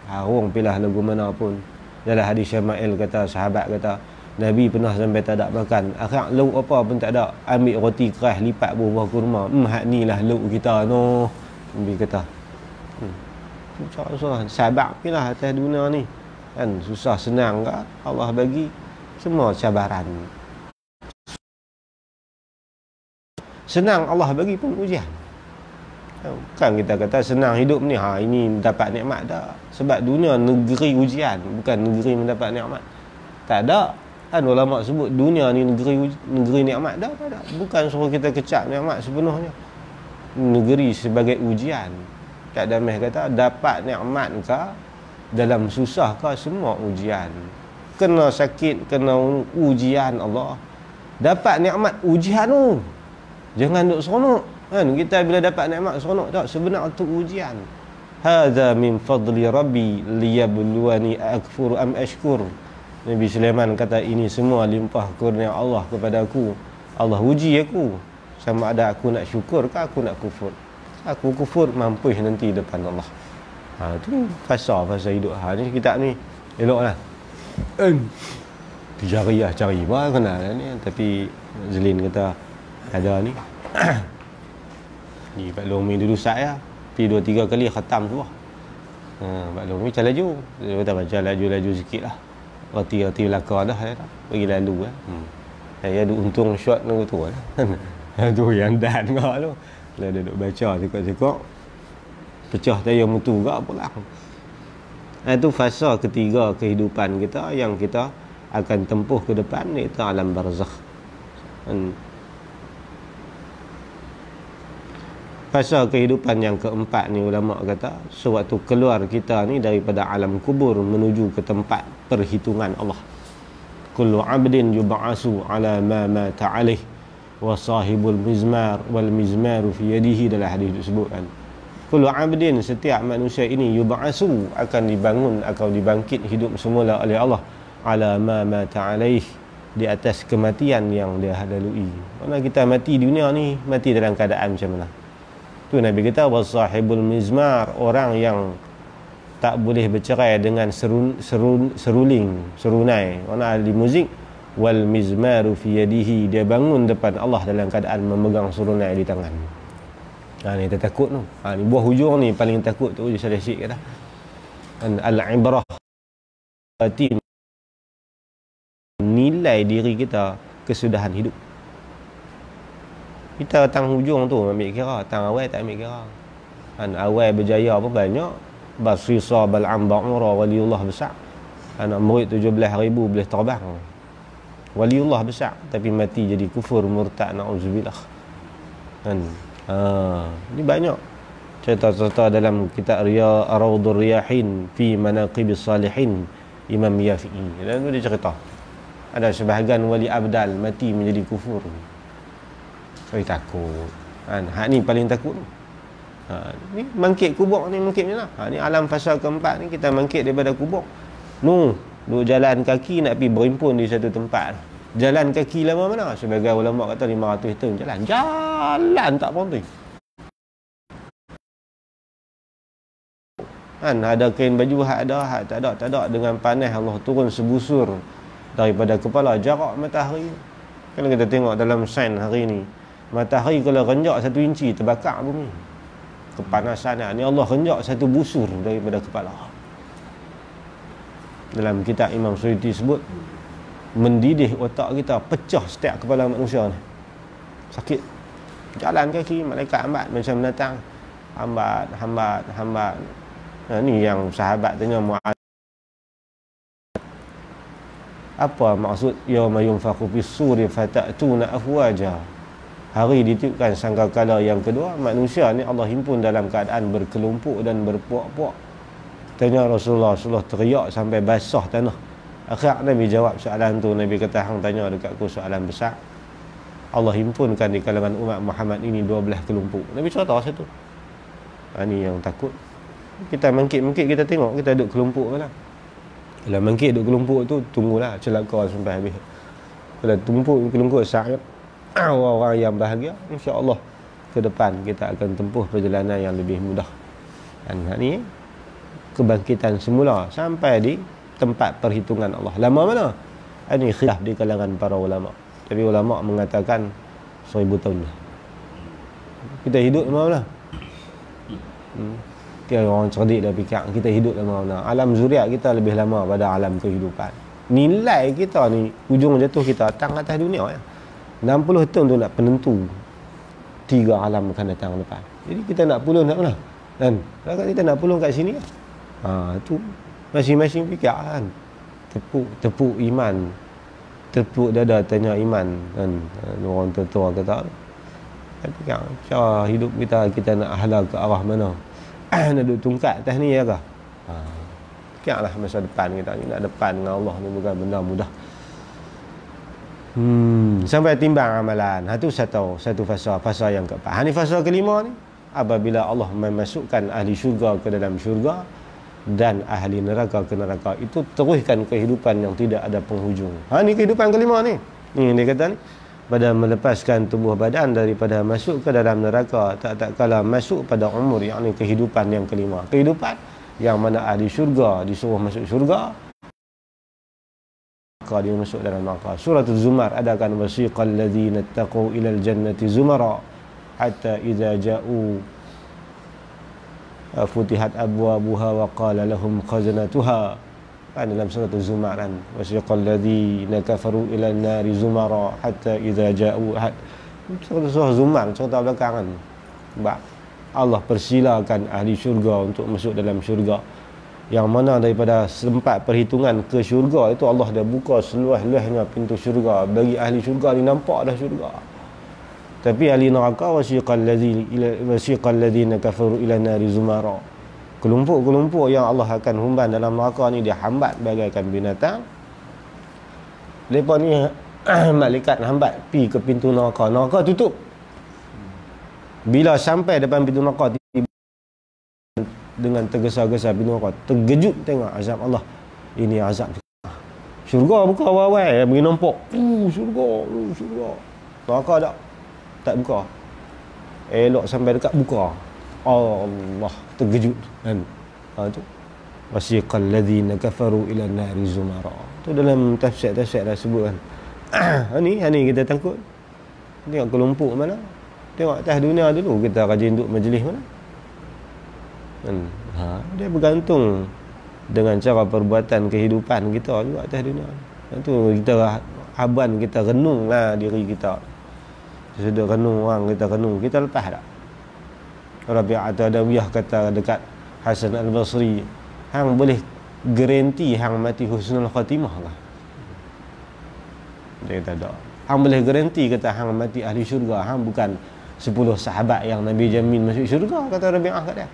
S1: harung pilah lagu mana pun. Dalam hadis Syama'il kata, sahabat kata, Nabi pernah sampai tak ada makan. Akhir lauk apa pun tak ada. Ambil roti keras, lipat buah kurma. Hak ni lah lauk kita no. Nabi kata. Susah. Sabar pilah atas dunia ni. Kan susah senang ke? Allah bagi semua cabaran. Senang Allah bagi pun ujian. Kan kita kata senang hidup ni, ini dapat nikmat dah. Sebab dunia negeri ujian, bukan negeri mendapat nikmat. Tak ada. Kan ulama sebut dunia ni negeri nikmat dah, tak ada. Bukan suruh kita kecap nikmat sepenuhnya. Negeri sebagai ujian. Kak Damih kata dapat nikmat ke dalam susah ke, semua ujian. Kena sakit, kena ujian Allah. Dapat nikmat ujian tu. Jangan duk seronok. Kan kita bila dapat nikmat seronok tak, sebenarnya tu ujian. Hadza min fadli rabbi liyabluwani akfur am ashkur. Nabi Sulaiman kata ini semua limpah kurnia Allah kepada aku. Allah uji aku sama ada aku nak syukur ke aku nak kufur. Aku kufur mampu nanti depan Allah. Tu fasa hidup. Ni kitab ni eloklah. Cari apa kenal ni, tapi Zelin kata ada ni. Ni Pak Long Mi dulu saya pi 2-3 kali khatam tu. Pak Long Mi macam laju. Dia kata baca laju-laju sikitlah. Roti belakang dah saya tak. Bagi lalu Saya ada untung shot tu lah. Tu yang dan ngak tu. Bila dia duduk baca cekok-cekok pecah tayar mutu gak pula. Itu fasa ketiga kehidupan kita yang kita akan tempuh ke depan, iaitu alam barzakh. Fasa kehidupan yang keempat ni ulama kata sewaktu keluar kita ni daripada alam kubur menuju ke tempat perhitungan Allah. Kullu 'abdin yub'asu 'ala ma mata 'alaih wa sahibul mizmar wal mizmaru fi yadihi, dalam hadis disebutkan. Kullu 'abdin, setiap manusia ini, yub'asu, akan dibangun atau dibangkit hidup semula oleh Allah, 'ala ma mata 'alaih, di atas kematian yang dia lalui. Mana kita mati di dunia ni, mati dalam keadaan macam mana? Tu Nabi kata wasahibul mizmar, orang yang tak boleh bercerai dengan seruling, serunai, mana ahli muzik. Wal mizmaru fi yadihi, dia bangun depan Allah dalam keadaan memegang serunai di tangan. Ni kita takut tu. Ni buah hujung ni paling takut tu, saya syik kata. Al-ibrah batin, nilai diri kita kesudahan hidup. Kita tang hujung tu ambil kira, tang awal tak ambil kira. Awal berjaya apa banyak, Basrisa Bal'am Ba'ura waliullah besar. Anak murid 17,000 boleh terbang. Waliullah besar tapi mati jadi kufur murtad, na'udzubillah. Ini banyak cerita-cerita dalam kitab Rawdur Riyahin fi Manaqibis Salihin, Imam Yafi'i. Dan dia cerita ada sebahagian wali abdal mati menjadi kufur. Saya takut. Hak ni paling takut. Ni bangkit kubur ni mungkin lah. Ni alam fasa keempat ni, kita bangkit daripada kubur. Duk jalan kaki nak pergi berimpun di satu tempat. Jalan kaki lama mana? Sebagai ulama kata 500 tahun jalan tak berhenti. Ada kain baju hak ada, hak tak ada. Dengan panas Allah turun sebusur daripada kepala, jarak matahari. Kalau kita tengok dalam sains hari ni, matahari kalau renjak 1 inci terbakar bumi. Kepanasan ni Allah renjak 1 busur daripada kepala. Dalam kitab Imam Suyuti sebut mendidih otak kita, pecah setiap kepala manusia ni. Sakit. Jalan kaki malaikat hambat macam binatang. Hambat. Ni yang sahabat tanya Muaz, apa maksud yauma yunfakhu fis suri fatatuna afwaja? Hari ditiupkan sangkakala yang kedua, manusia ni Allah himpun dalam keadaan berkelompok dan berpuak-puak. Tanya Rasulullah teriak sampai basah tanah. Akhir Nabi jawab soalan tu. Nabi kata, hang tanya dekat aku soalan besar. Allah himpunkan di kalangan umat Muhammad ini 12 kelompok. Nabi cerita satu. Ni yang takut. Kita mengkit kita tengok kita duduk kelompok mana. Kalau mengkit duduk kelompok tu, tunggulah celaka sampai habis. Kalau tumpuk kelompok sa'id, orang-orang yang bahagia, insya-Allah ke depan kita akan tempuh perjalanan yang lebih mudah. Dan ni kebangkitan semula sampai di tempat perhitungan Allah. Lama mana? Ini khilaf di kalangan para ulama. Tapi ulama mengatakan 1000 tahun lah. Kita hidup lama mana? Kita orang cerdik dah fikir kita hidup lama mana. Alam zuriat kita lebih lama pada alam kehidupan. Nilai kita ni, ujung jatuh kita tang atas dunia ya. 60 tahun tu nak penentu 3 alam akan datang depan. Jadi kita nak pulung nak mana? Dan kalau kita nak pulung kat sini tu masing-masing fikir kan. Tepuk iman, tepuk dada tanya iman kan. Orang tua kata fikir cara hidup kita nak hala ke arah mana. Nak duduk tungkat atas ni ya ke? Fikirlah masa depan kita ni, nak depan dengan Allah ni bukan benda mudah. Sampai timbang amalan. Itu satu fasa yang keempat. Ni fasa kelima ni, apabila Allah memasukkan ahli syurga ke dalam syurga dan ahli neraka ke neraka, itu teruskan kehidupan yang tidak ada penghujung. Ni kehidupan kelima ni. Ni dia kata ni, pada melepaskan tubuh badan daripada masuk ke dalam neraka, tak kala masuk pada umur, yakni kehidupan yang kelima. Kehidupan yang mana ahli syurga disuruh masuk syurga, dia masuk dalam neraka. Surah Az-Zumar adakan wasiqal ladzina taqaw ilal jannati zumara hatta idza ja'u futihat abwabuha wa qala lahum khazanatuha. Kan dalam surah Az-Zumar kan, wasiqal ladzina kafaru ila an-nari zumara hatta idza ja'u. Surah Zumar, cerita belakang kan. Allah persilakan ahli syurga untuk masuk dalam syurga, yang mana daripada sempat perhitungan ke syurga itu Allah dah buka seluas-luasnya pintu syurga bagi ahli syurga ni, nampak dah syurga. Tapi ahli neraka wasiqal ladzina kafaru ila an-nari zumara. Kelompok-kelompok yang Allah akan humban dalam neraka ni dia hambat bagaikan binatang. Lepas ni malaikat hambat pi ke pintu neraka. Neraka tutup. Bila sampai depan pintu neraka dengan tergesa-gesa pintu neraka, terkejut tengok azab Allah. Ini azab syurga buka awal-awal bagi nampak. Syurga. Neraka tak buka. Elok sampai dekat buka. Allah terkejut kan. Tu wasiqal ladzina kafaru ila an-nari zumara. Tu dalam tafsir dah sebut kan. Ni kita takut. Tengok kelompok mana. Tengok atas dunia dulu kita rajin duduk majlis mana. Kan? Dia bergantung dengan cara perbuatan kehidupan kita juga atas dunia. Itu kita haban, kita renunglah diri kita. Sudah renung orang, kita renung, kita lepas tak? Rabi'ah Adawiyah kata dekat Hasan Al-Basri, hang boleh garanti hang mati husnul khatimah lah. Dia kata tak. Hang boleh garanti kata hang mati ahli syurga, hang bukan 10 sahabat yang Nabi jamin masuk syurga, kata Rabi'ah kat dia.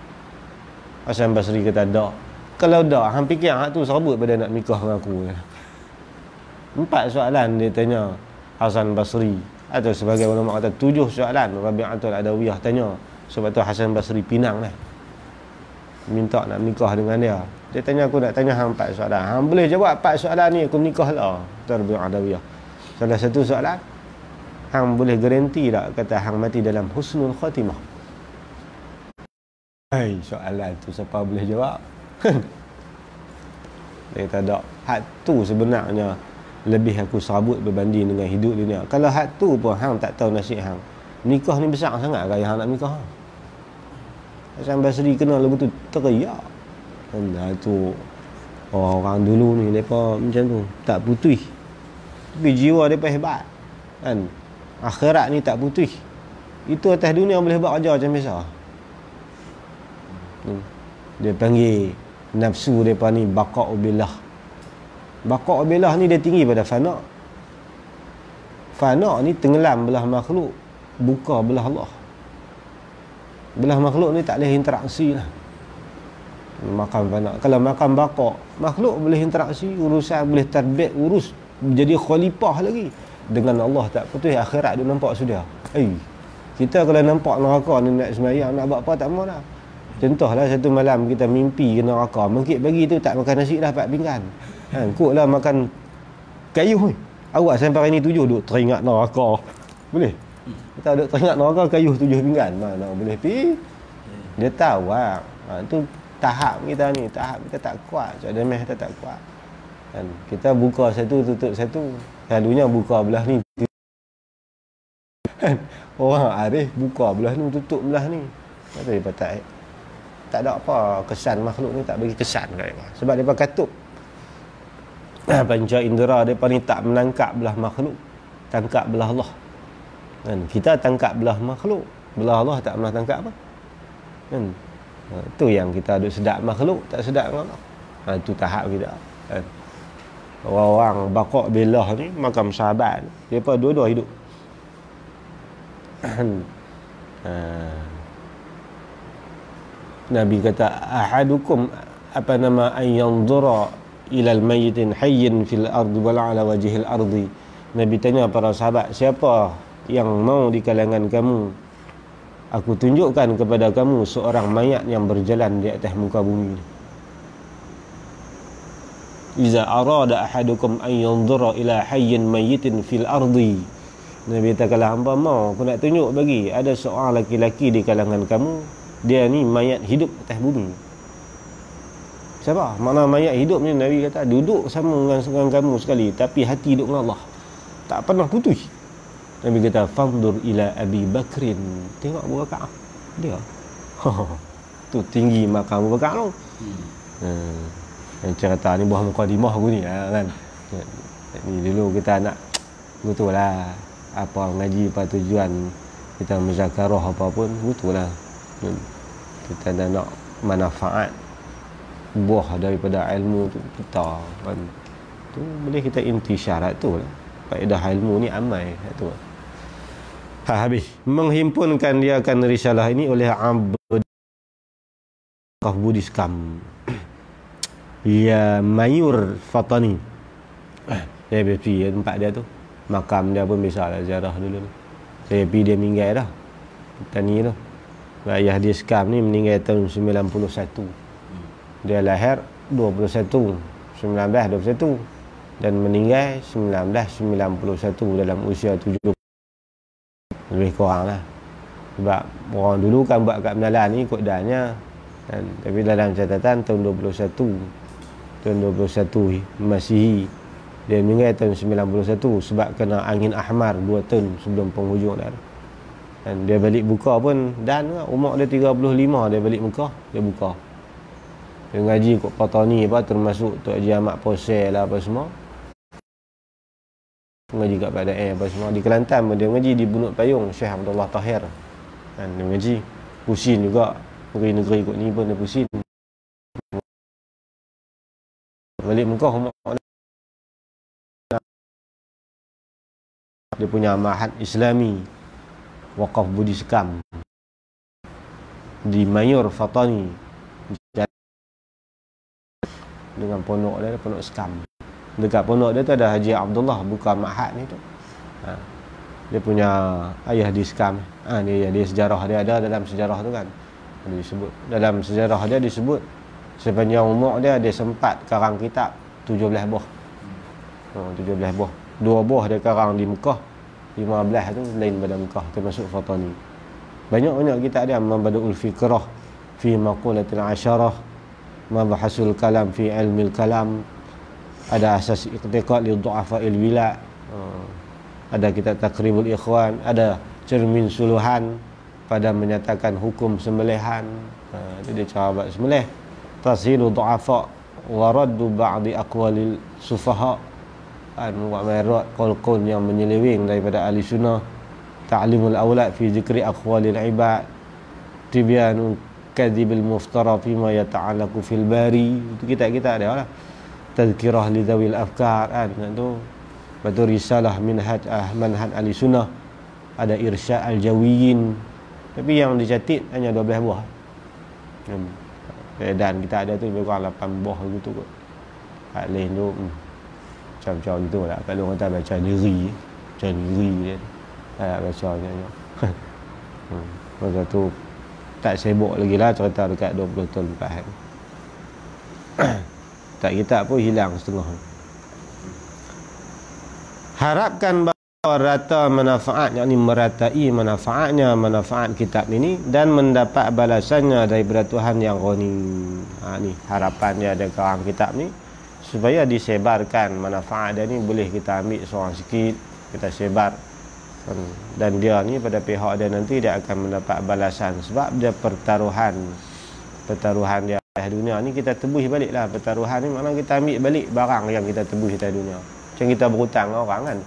S1: Hasan Basri kata tak. Kalau tak, hang fikir hang tu serabut pada nak nikah dengan aku. 4 soalan dia tanya Hasan Basri, atau sebagai ulama kata 7 soalan Rabi'atul Adawiyah tanya. Sebab tu Hasan Basri pinang lah, minta nak nikah dengan dia. Dia tanya aku nak tanya hang 4 soalan. Hang boleh jawab 4 soalan ni, aku nikah lah. Rabi'ah Adawiyah. Salah satu soalan, hang boleh garanti tak kata hang mati dalam husnul khatimah? Hai, soalan tu siapa boleh jawab? Dia kata tak. Hak tu sebenarnya lebih aku serabut berbanding dengan hidup dunia. Kalau hak tu pun hang tak tahu nasib hang, nikah ni besar sangat gaya hang nak nikah. Hasan Basri kena lepas tu teriak. Tu orang dulu ni mereka macam tu, tak putih. Tapi jiwa mereka hebat kan. Akhirat ni tak putih. Itu atas dunia boleh buat kerja macam biasa. Dia panggil nafsu mereka ni baqa'u billah. Baqa'u billah ni dia tinggi pada fana. Fana ni tenggelam belah makhluk, buka belah Allah. Belah makhluk ni tak boleh interaksi lah. Makan fana. Kalau makan baqa', makhluk boleh interaksi, urusan boleh tadbir, urus, jadi khalifah lagi. Dengan Allah tak putus, akhirat dia nampak sudah. Kita kalau nampak neraka ni nak sembahyang, nak buat apa tak mau dah. Contohlah satu malam kita mimpi ke neraka, mungkin bagi tu tak makan nasi dah 4 pinggan. Kok lah makan kayu ni. Awak sampai hari ni 7 duk teringat neraka. Boleh? Kita duk teringat neraka kayu 7 pinggan. Mana boleh pi? Dia tahu lah. Tu tahap kita ni, tahap kita tak kuat. Cademeh kita tak kuat. Kan? Kita buka satu, tutup satu. Selalunya buka belah ni. Orang arif buka belah ni, tutup belah ni. Kata dia tak ada apa kesan makhluk ni, tak bagi kesan kat dia. Sebab dia katup panca indera dia ni tak menangkap belah makhluk, tangkap belah Allah. Kan? Kita tangkap belah makhluk, belah Allah tak pernah tangkap apa. Kan? Tu yang kita duk sedap makhluk, tak sedap dengan Allah. Tu tahap kita. Kan? Orang-orang baqaq billah ni makam sahabat, depa dua-dua hidup. Nabi kata ahadukum apa nama an yanzura ila al-mayyitin hayyin fil ardi wal ala wajhil ardi. Nabi tanya para sahabat, siapa yang mau di kalangan kamu aku tunjukkan kepada kamu seorang mayat yang berjalan di atas muka bumi. Iza arada ahadukum an yanzura ila hayyin mayyitin fil ardi. Nabi kata kalau hamba mau aku nak tunjuk bagi ada seorang laki-laki di kalangan kamu, dia ni mayat hidup atas bumi. Siapa? Mana mayat hidup ni? Nabi kata duduk sama dengan kamu sekali, tapi hati duduk dengan Allah, tak pernah putus. Nabi kata fandur ila Abi Bakrin, tengok Abu Bakar dia. Tu tinggi makam Abu Bakar tu. Yang cerita ni buah mukadimah aku ni kan. Ni dulu kita nak betul lah apa ngaji apa tujuan kita muzakarah apa pun betul lah. Kita dah nak manfaat buah daripada ilmu tu kita kan. Tu boleh kita intisyarat tu lah. Faedah ilmu ni amai tu. Habis menghimpunkan dia akan risalah ini oleh Abd Budiskam ya Mayur Fatani. Saya pergi tempat dia tu, makam dia pun biasalah ziarah dulu. Saya pergi dia meninggal dah. Tani tu. Ayah dia Skam ni meninggal tahun 91. Dia lahir 1921 dan meninggal 1991 dalam usia 70 lebih kurang lah. Sebab orang dulu kan buat kat Menalan ni ikut dahnya kan? Tapi dalam catatan tahun 21 Masihi dia meninggal tahun 91 sebab kena angin ahmar 2 tahun sebelum penghujung dah. Dan dia balik buka pun dan umur dia 35 dia balik Mekah dia buka. Dia ngaji kot Patani apa termasuk Tok Haji Ahmad Posel lah apa semua. Ngaji kat Padang apa semua. Di Kelantan pun dia ngaji di Bunut Payung Syekh Abdullah Tahir. Dan dia ngaji Pusin juga. Negeri-negeri kot ni pun dia Pusin. Balik Mekah umur dia punya Ma'had Islami Waqaf Budiskam di Mayur Fatani dengan pondok dia, pondok Skam. Dekat pondok dia tu ada Haji Abdullah buka Ma'had ni tu. Dia punya ayah di Skam. Dia sejarah dia ada dalam sejarah tu kan. Dia disebut dalam sejarah dia disebut sepanjang umur dia sempat karang kitab 17 buah. 17 buah. 2 buah dia karang di Mekah. 15 tu lain pada Mekah termasuk Fatani. Banyak-banyak kitab dia Mabadul Fikrah fi Maqulatil Asyarah, Mabahasul Kalam fi Ilmil Kalam, ada Asas Iqtiqad li Du'afa'il Wila, ada kitab Taqribul Ikhwan, ada Cermin Suluhan pada menyatakan hukum sembelihan. Itu dia cara buat sembelih. Tashilu Du'afa wa raddu ba'di aqwalil sufaha, buat merot qaul-qaul yang menyeleweng daripada ahli sunnah. Ta'limul aulad fi zikri aqwalil ibad, Tibyanu kadhibil muftara fima yata'allaqu fil bari. Itu kitab-kitab dia lah. Tazkirah li dhawil afkar kan tu. Betul risalah minhaj manhaj ahli sunnah, ada irsyad al-jawiyin. Tapi yang dicatat hanya 12 buah. Dan kita ada tu lebih kurang 8 buah gitu kot. Hak lain tu macam-macam gitu lah. Kalau orang tak baca diri dia bacanya. Masa tu tak sibuk lagi lah cerita dekat 20 tahun lepas. Tak kitab pun hilang setengah. Harapkan bahawa rata manfaat, yakni meratai manfaat kitab ini dan mendapat balasannya daripada Tuhan yang Ghani. Ni harapan dia ada karang kitab ni supaya disebarkan manfaat dia ni, boleh kita ambil seorang sikit kita sebar. Dan dia ni pada pihak dia nanti dia akan mendapat balasan sebab dia pertaruhan dia atas dunia ni, kita tebus baliklah. Pertaruhan ni maknanya kita ambil balik barang yang kita tebus atas dunia. Macam kita berhutang orang kan,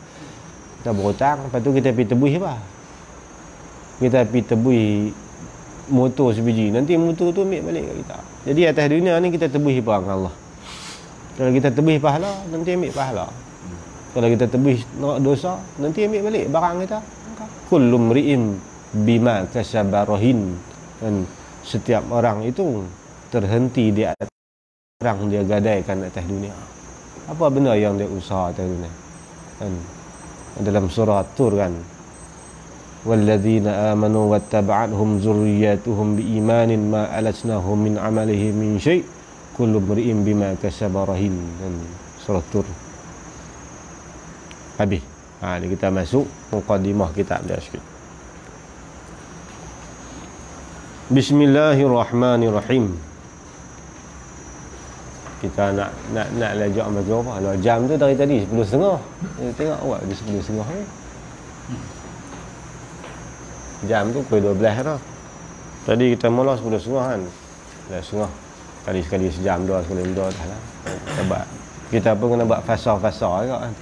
S1: kita berhutang lepas tu kita pergi tebus apa, kita pergi tebus motor sebiji, nanti motor tu ambil balik kat kita. Jadi atas dunia ni kita tebus barang Allah. Kalau kita tebus pahala, nanti ambil pahala. Kalau kita tebus dosa, nanti ambil balik barang kita. Kullu mri'in bima kasaba rahin. Dan setiap orang itu terhenti di atas orang dia gadaikan atas dunia. Apa benda yang dia usaha atas dunia? Kan dalam surah Tur kan, walladzina amanu wattaba'athum zurriyyatuhum biimanin ma alatnahum min amalihim min syai' kullu mri'in bima kasaba rahin. Dan surah Tur habis. Kita masuk muqaddimah kitab dia sikit. Bismillahirrahmanirrahim. Kita nak lajak macam apa? Kalau jam tu dari tadi 10.30. Tengok awak di 10.30 ni. Jam tu pukul 12 dah. Tadi kita mula 10.30 kan. Dah setengah. Sekali sejam, dua sekali dua dah lah. Kita pun kena buat fasa-fasa juga kan.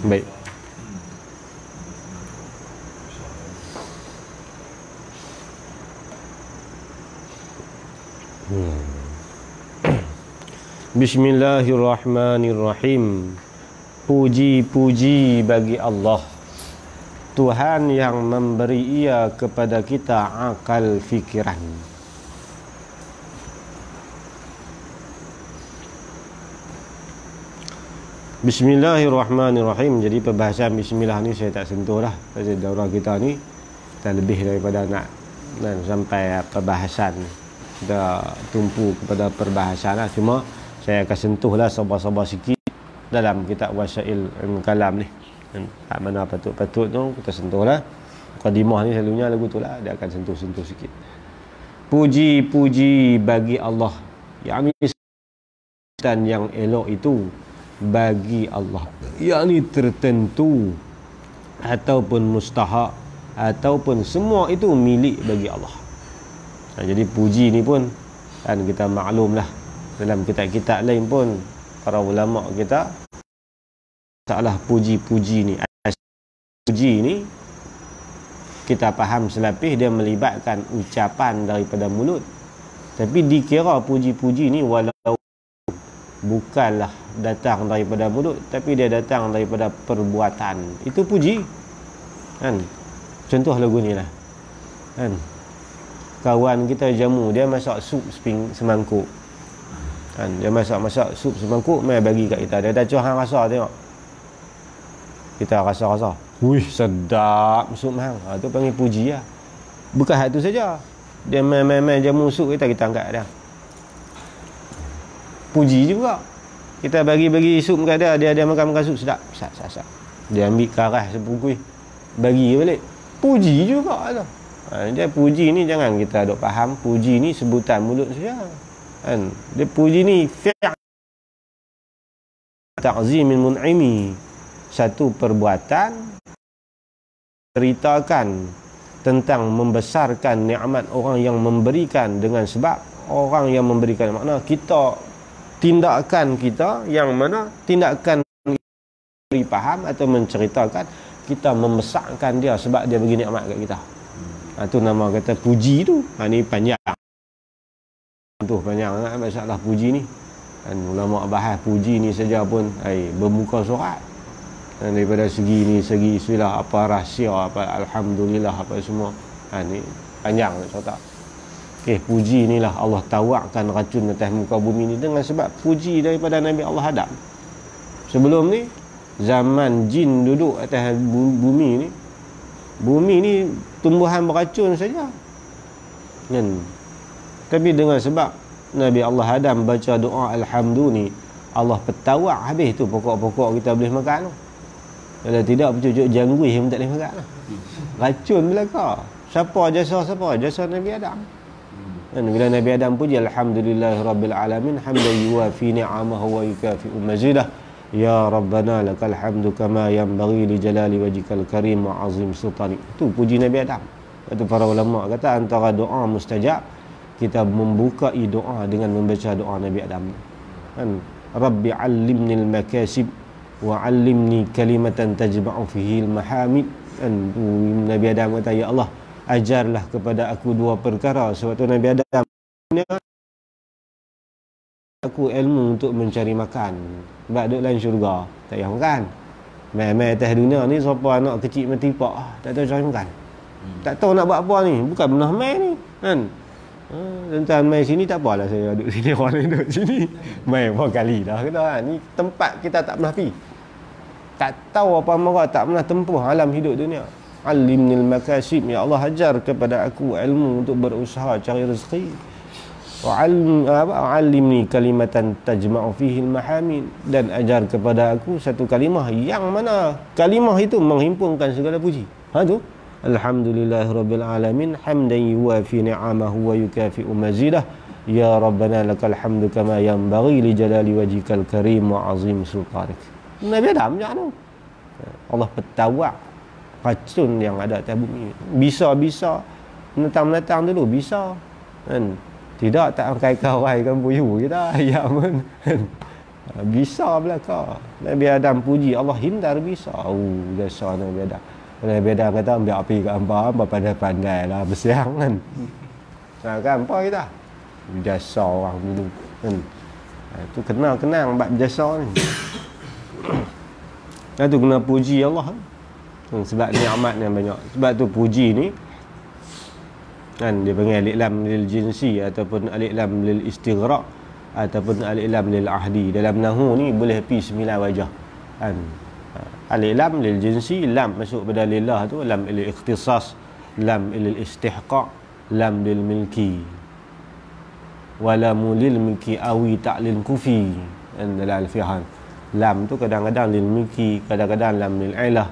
S1: Baik. Bismillahirrahmanirrahim. Puji-puji bagi Allah, Tuhan yang memberi ia kepada kita akal fikiran. Bismillahirrahmanirrahim. Jadi perbahasan bismillah ni saya tak sentuh dah. Pasal daurah kita ni kita lebih daripada nak dan sampai perbahasan. Kita tumpu kepada perbahasan lah. Cuma saya akan sentuhlah sabar-sabar sikit dalam kitab Wasail Ilmu Kalam ni. Tak mana patut-patut tu kita sentuhlah. Mukadimah ni selalunya lagu tu lah, dia akan sentuh-sentuh sikit. Puji-puji bagi Allah, yakni dan yang elok itu bagi Allah, yakni tertentu ataupun mustahak ataupun semua itu milik bagi Allah. Jadi puji ni pun kan kita maklumlah, dalam kitab-kitab lain pun para ulama kita masalah puji-puji ni, puji ni kita faham selapis dia melibatkan ucapan daripada mulut, tapi dikira puji-puji ni walau bukanlah datang daripada mulut, tapi dia datang daripada perbuatan, itu puji kan. Contoh lagu ni lah kan, kawan kita jamu, dia masak sup semangkuk kan, dia masak sup semangkuk, mai bagi kat kita, dia dah cuah rasa tengok, kita rasa wih sedap sup hang, tu panggil puji lah. Bukan hal tu saja, dia main jamu sup kita angkat dia, puji juga. Kita bagi sup kat dia makan sup sedap, sat. Dia ambil karah sepukui bagi balik, puji juga tu. Dia puji ni jangan kita dok faham puji ni sebutan mulut saja kan. Dia puji ni fi'l ta'zimil mun'imi, satu perbuatan ceritakan tentang membesarkan nikmat orang yang memberikan, dengan sebab orang yang memberikan, makna kita tindakan kita yang mana tindakan beri faham atau menceritakan, kita membesarkan dia sebab dia bagi nikmat kat kita. Itu nama kata puji tu. Ni panjang. Tu panjang masalah puji ni. Dan ulama bahas puji ni saja pun bermuka surat. Dan daripada segi istilah apa rahsia, apa alhamdulillah, apa semua. Ni panjang nak cerita. Puji inilah Allah tawakkan racun atas muka bumi ni dengan sebab puji daripada Nabi Allah Adam. Sebelum ni zaman jin duduk atas bumi ni tumbuhan beracun saja kan. Tapi dengan sebab Nabi Allah Adam baca doa alhamdulillah, Allah petawak habis tu pokok-pokok kita boleh makan tu. Kalau tidak pucuk jangguih pun tak boleh makan lah. Racun belaka. Siapa jasa Nabi Adam. Dan bila Nabi Adam puji alhamdulillahirabbil alamin hamdan yuwafi ni'amahu wa yukafi'u mazidah, ya rabbana lakal hamdu kama yanbaghi li jalali wajhikal karim wa azim sultanik. Itu puji Nabi Adam. Itu para ulama kata antara doa mustajab, kita membukai doa dengan membaca doa Nabi Adam kan. Rabbi 'allimnil makasib wa 'allimni kalimatan tajma'u fihi al mahamid. Dan Nabi Adam kata, ya Allah, ajarlah kepada aku dua perkara. Sewaktu Nabi Adam aku ilmu untuk mencari makan, sebab duduk dalam syurga tak payah makan. Mai atas dunia ni siapa anak kecil mati pak tak tahu cari makan, tak tahu nak buat apa ni, bukan pernah mai ni kan. Tuan-tuan mai sini tak apalah, saya duduk sini, orang lain duduk sini, mai berapa kali dah kata ni tempat kita tak pernah pergi, tak tahu apa marah, tak pernah tempuh alam hidup dunia. Alimnil makasib, ya Allah ajar kepada aku ilmu untuk berusaha cari rezeki. Wa alimni kalimatan tajma'u fihi al-mahamid, dan ajar kepada aku satu kalimah yang mana kalimah itu menghimpunkan segala puji. Tu alhamdulillahirabbil alamin hamdan yuwafi ni'amahu wa yukafi'u mazidah, ya rabbana lakal hamdu kama yanbaghi li jalali wajhikal karim wa azim sultanik. Nabi Adam macam tu. Allah petawak racun yang ada atas bumi. Bisa menatang dulu bisa kan. Tidak tak angkai kawai kan buyu kita ayam kan. Bisa belaka. Nabi Adam puji Allah hindar bisa. Jasa Nabi Adam. Nabi Adam kata ambil api kat hamba pandai-pandai lah bersiang kan. Kan apa kita? Jasa orang dulu kan. Itu kenang bab jasa ni. Itu kena puji Allah sebab nikmat yang banyak. Sebab tu puji ni kan dia panggil al-i'lam lil jinsi ataupun al-i'lam lil istighraq ataupun al-i'lam lil ahdi. Dalam nahwu ni boleh pi 9 wajah kan. Al-i'lam lil jinsi, lam masuk pada lillah tu, lam lil ikhtisas, lam lil istihqaq, lam lil milki, wala mulil milki awi ta'lil kufi. Dan dalam al-fihan lam tu kadang-kadang lil milki, kadang-kadang lam lil ilah,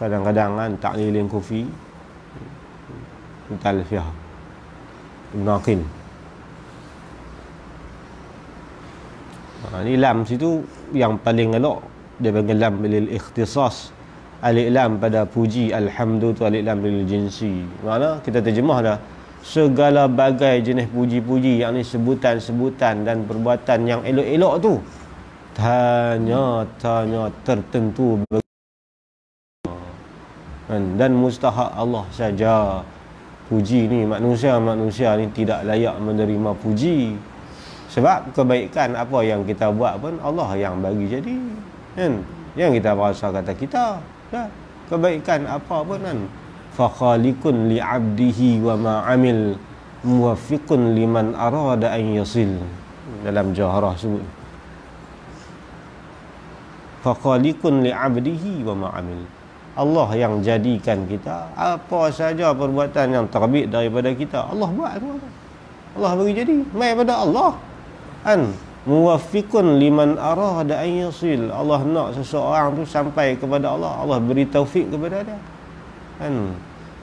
S1: kadang-kadang kan ta'lil kufi. Al-fihan naqil. Ni lam situ yang paling elok dia panggil lam lil ikhtisas. Al-i'lam pada puji alhamdu tu al-i'lam lil jinsi. Mana kita terjemah dah segala bagai jenis puji-puji yang ni sebutan-sebutan dan perbuatan yang elok-elok tu tanya tertentu dan mustahak Allah saja. Puji ni manusia ni tidak layak menerima puji. Sebab kebaikan apa yang kita buat pun Allah yang bagi jadi kan. Yang kita rasa kata kita dah. Kebaikan apa pun kan. Fa khaliqun li 'abdihi wa ma 'amil muwaffiqun liman arada an yasil. Dalam Jaharah sebut. Fa khaliqun li 'abdihi wa ma 'amil. Allah yang jadikan kita, apa saja perbuatan yang terbit daripada kita Allah buat semua. Allah bagi jadi mai pada Allah kan. Muwaffiqun liman arada an yasil. Allah nak seseorang tu sampai kepada Allah, Allah beri taufik kepada dia kan.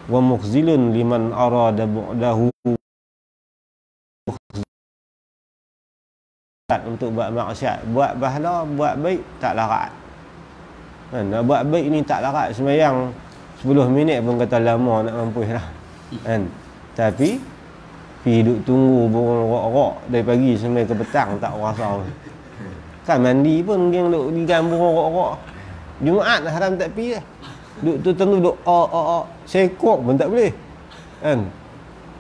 S1: Wa mukhzilun liman arada bu'dahu. Untuk buat maksiat, buat pahala, buat baik tak larat kan. Nak buat baik ni tak larat. Sembahyang 10 minit pun kata lama nak mampu lah kan. Tapi pergi duduk tunggu burung rok-rok dari pagi sampai ke petang tak rasa kan. Mandi pun yang duduk digan burung rok-rok. Jumaat haram tak pergi lah. Duduk tu tunggu duduk sekok pun tak boleh kan.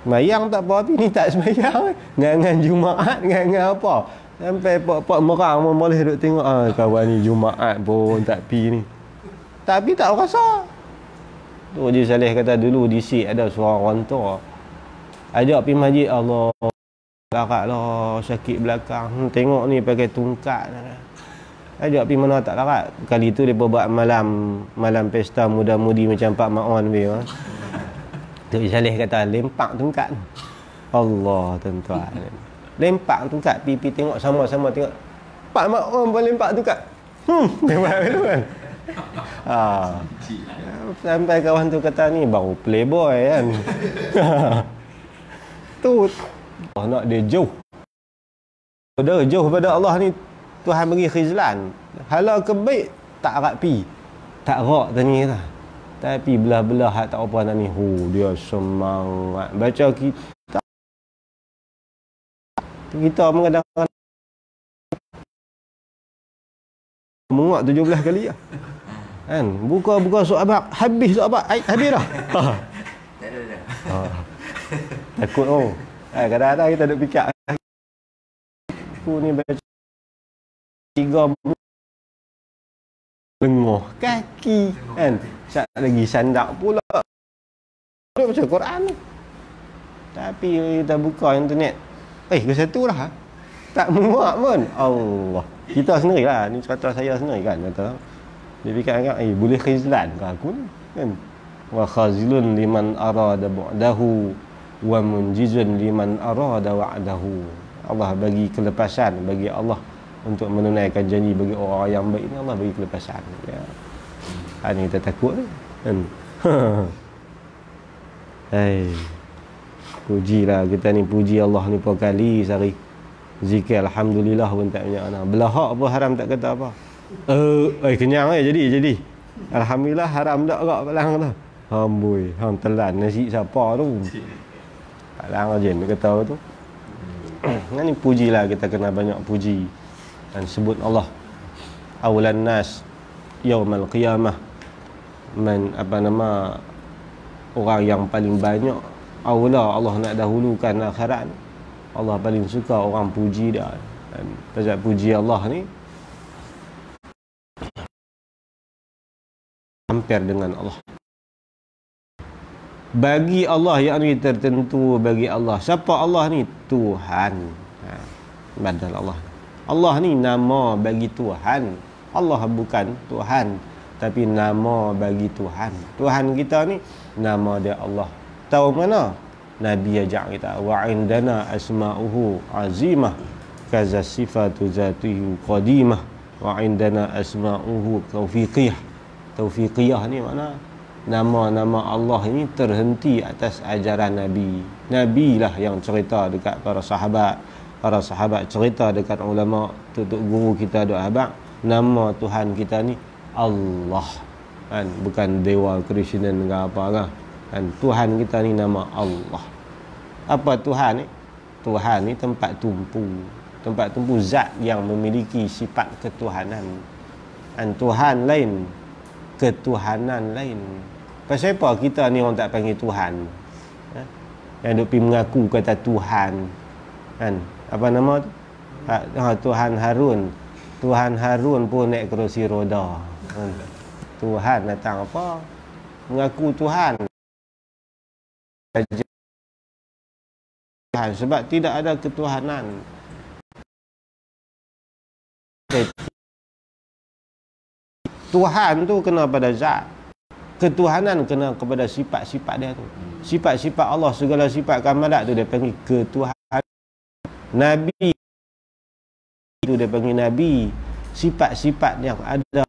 S1: Sembahyang tak apa, tapi ni tak sembahyang ngan Jumaat ngan apa. Sampai pak merang pun boleh duduk tengok kawan ni Jumaat pun tak pi ni. Tapi tak rasa. Tu Haji Saleh kata dulu di Sik ada seorang orang tua ajak pergi masjid, Allah larat lah sakit belakang. Tengok ni pakai tungkat. Ajak pergi mana tak larat. Kali tu dia buat malam pesta muda-mudi macam Pak Ma'on dia. Tu Haji Saleh kata lempak tungkat. Allah tuan-tuan. Lempak tungkat, pipi tengok sama-sama tengok. Pak Mak Om pun lempak tungkat. Tengok tu kan. Sampai kawan tu kata ni baru playboy kan. Tu nak dia jauh. Pada jauh pada Allah ni Tuhan bagi khizlan. Halal kebaik tak harap pi. Tak rak tadi lah. Tapi belah-belah hak tak apa nak ni. Dia semangat baca kita. Kita pun kadang-kadang menguat 17 kali lah kan. Buka surat abad, habis surat abad, habis dah. Takut kadang-kadang kita duduk fikir aku ni baca 3 lengoh kaki kan. Sat lagi sandak pula duduk baca Quran ni. Tapi kita buka internet ke satu lah tak menguap pun. Allah, kita sendiri lah ni, kata saya sendiri kan kata dia fikir boleh khizlan ke aku ni kan. Wa khazilun liman arada bu'dahu wa munjizun liman arada wa'dahu. Allah bagi kelepasan bagi Allah untuk menunaikan janji bagi orang yang baik ni. Allah bagi kelepasan ya. Ni kita takut kan. Pujilah kita ni, puji Allah ni berapa kali sehari. Zikir alhamdulillah pun tak banyak nak. Belahak pun haram tak kata apa. Kenyang jadi. Alhamdulillah haram tak kak Pak Lang tu. Amboi, hang telan nasi siapa tu? Pak Lang aja dia kata tu. Ni pujilah, kita kena banyak puji dan sebut Allah. Awalan nas yaumal qiyamah. Orang yang paling banyak awla Allah nak dahulukan akhirat. Allah paling suka orang puji dia. Dan pasal puji Allah ni hampir dengan Allah. Bagi Allah yang ni tertentu, bagi Allah. Siapa Allah ni? Tuhan. Badal Allah. Allah ni nama bagi Tuhan. Allah bukan Tuhan, tapi nama bagi Tuhan. Tuhan kita ni nama dia Allah. Tahu mana? Nabi ajak kita, wa indana asma'uhu azimah kaza sifatu zatihi qadimah wa indana asma'uhu taufiqiyah. Taufiqiyah ni mana? Nama-nama Allah ini terhenti atas ajaran Nabi. Nabi lah yang cerita dekat para sahabat. Para sahabat cerita dekat ulama, tutup guru kita duk habaq, nama Tuhan kita ni Allah. Kan, bukan dewa Krishnan ke apa kan. Kan Tuhan kita ni nama Allah. Apa Tuhan ni? Tuhan ni tempat tumpu. Tempat tumpu zat yang memiliki sifat ketuhanan. Dan Tuhan lain, ketuhanan lain. Pasal apa kita ni orang tak panggil Tuhan? Yang duk pergi mengaku kata Tuhan. Kan? Apa nama tu? Tuhan Harun. Tuhan Harun pun naik kerusi roda. Kan? Tuhan datang apa? Mengaku Tuhan. Tuhan sebab tidak ada ketuhanan. Tuhan tu kena pada zat. Ketuhanan kena kepada sifat-sifat dia tu. Sifat-sifat Allah, segala sifat kamalat tu dia panggil ketuhanan. Nabi tu dia panggil Nabi. Sifat-sifat yang ada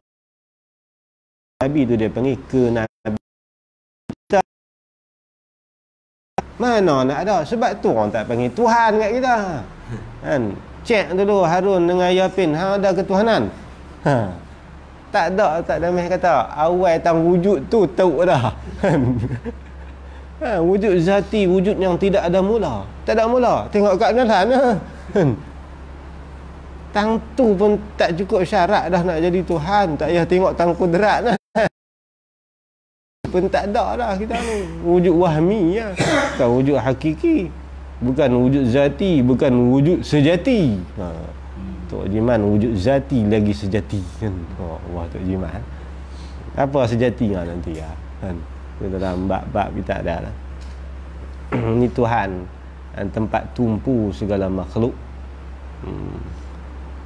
S1: Nabi tu dia panggil kenabi. Mana nak ada? Sebab tu orang tak panggil Tuhan kat kita. Kan? Cek dulu Harun dengan Yapin, hang ada ketuhanan? Ha. Tak ada meh kata awal tang wujud tu tahu dah. Ha, wujud zati, wujud yang tidak ada mula. Tak ada mula. Tengok kat Tuhan. Tang tu pun tak cukup syarat dah nak jadi Tuhan. Tak payah tengok tang kudrat dah. Pun tak ada dah kita ni. Wujud wahmi ya. Bukan wujud hakiki. Bukan wujud zati, bukan wujud sejati. Ha. Tok Jiman wujud zati lagi sejati kan. Oh, wah Tok Jiman. Apa sejati lah nanti ya. Kan. Kita dalam bab-bab kita ada lah. Ini Tuhan dan tempat tumpu segala makhluk.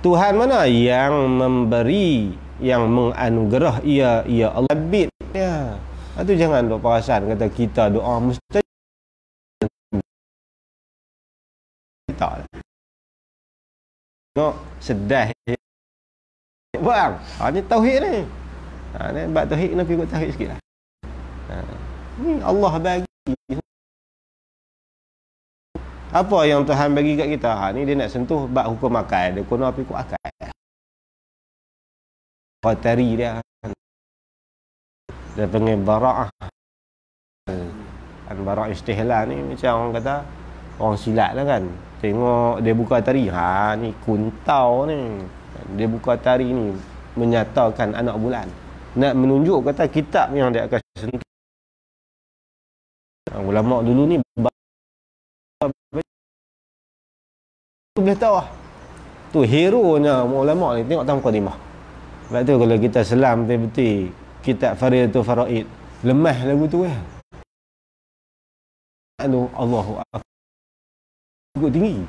S1: Tuhan mana yang memberi, yang menganugerah ia Allah bid ya. Itu jangan duk perasan kata kita doa mesti tak. No, sedih. Bang, ni tauhid ni. Ni bab tauhid kena pergi tauhid sikitlah. Ni Allah bagi. Apa yang Tuhan bagi kat kita? Ni dia nak sentuh bab hukum akal. Dia kena pergi ikut akal. Qatari dia. Dia panggil bara'ah. Bara'ah istihlal ni macam orang kata orang silat lah kan. Tengok dia buka tari. Ni kuntau ni. Dia buka tari ni menyatakan anak bulan. Nak menunjuk kata kitab yang dia akan sentuh. Ulama dulu ni boleh tahu lah. Tu hero-nya ulama ni. Tengok tamu qadimah. Sebab tu kalau kita selam betul-betul kitab Faridatul Faraid, lemah lagu tu ya. Allahu Akbar. Cukup tinggi.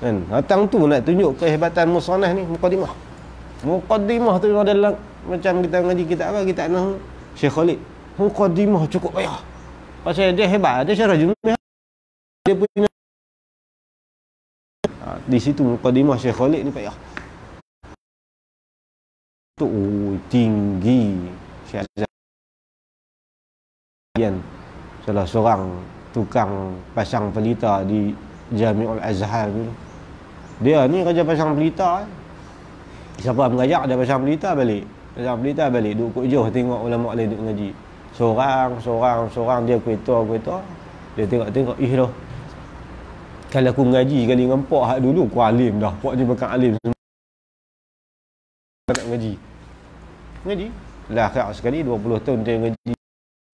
S1: Kan? Hatang tu nak tunjuk kehebatan musannaf ni muqaddimah. Muqaddimah tu adalah macam kita ngaji kitab apa? Kitab Nahwu Syekh Khalid. Muqaddimah cukup payah. Pasal dia hebat, dia syarah jumlah. Dia punya di situ muqaddimah Syekh Khalid ni payah. Tu tinggi. Syekh salah seorang tukang pasang pelita di Jami'ul Azhar dulu. Dia ni kerja pasang pelita. Siapa mengajak dia pasang pelita balik. Macam Blitar balik duduk kot jauh tengok ulama lain duduk ngaji. Seorang dia kuita. Dia tengok loh. Kalau aku ngaji kali dengan pak hak dulu aku alim dah. Pak ni bukan alim semua. Nak ngaji. Lah akhir sekali 20 tahun dia ngaji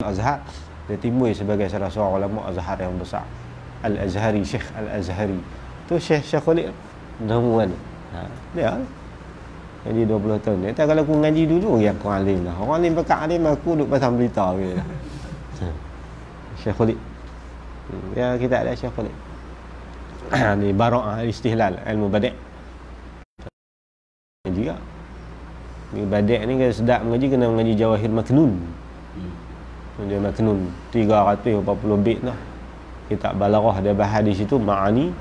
S1: Azhar, dia timbul sebagai salah seorang ulama Azhar yang besar. Al-Azhari, Syekh Al-Azhari. Tu Syekh Khalid Namuan. Dia ngaji 20 tahun. Dia kata kalau aku ngaji dulu ya aku alim dah. Orang alim pakai alim aku duduk pasang berita gitu. Syekh Khalid. Ya kita ada Syekh Khalid. Ni Bara'ah Istihlal ilmu badi'. Juga. Ni badi' ni kalau sedap mengaji kena mengaji Jawahir Maknun. Dia Maknun 340 bait lah. Kitab Balaghah dia bahas di situ ma'ani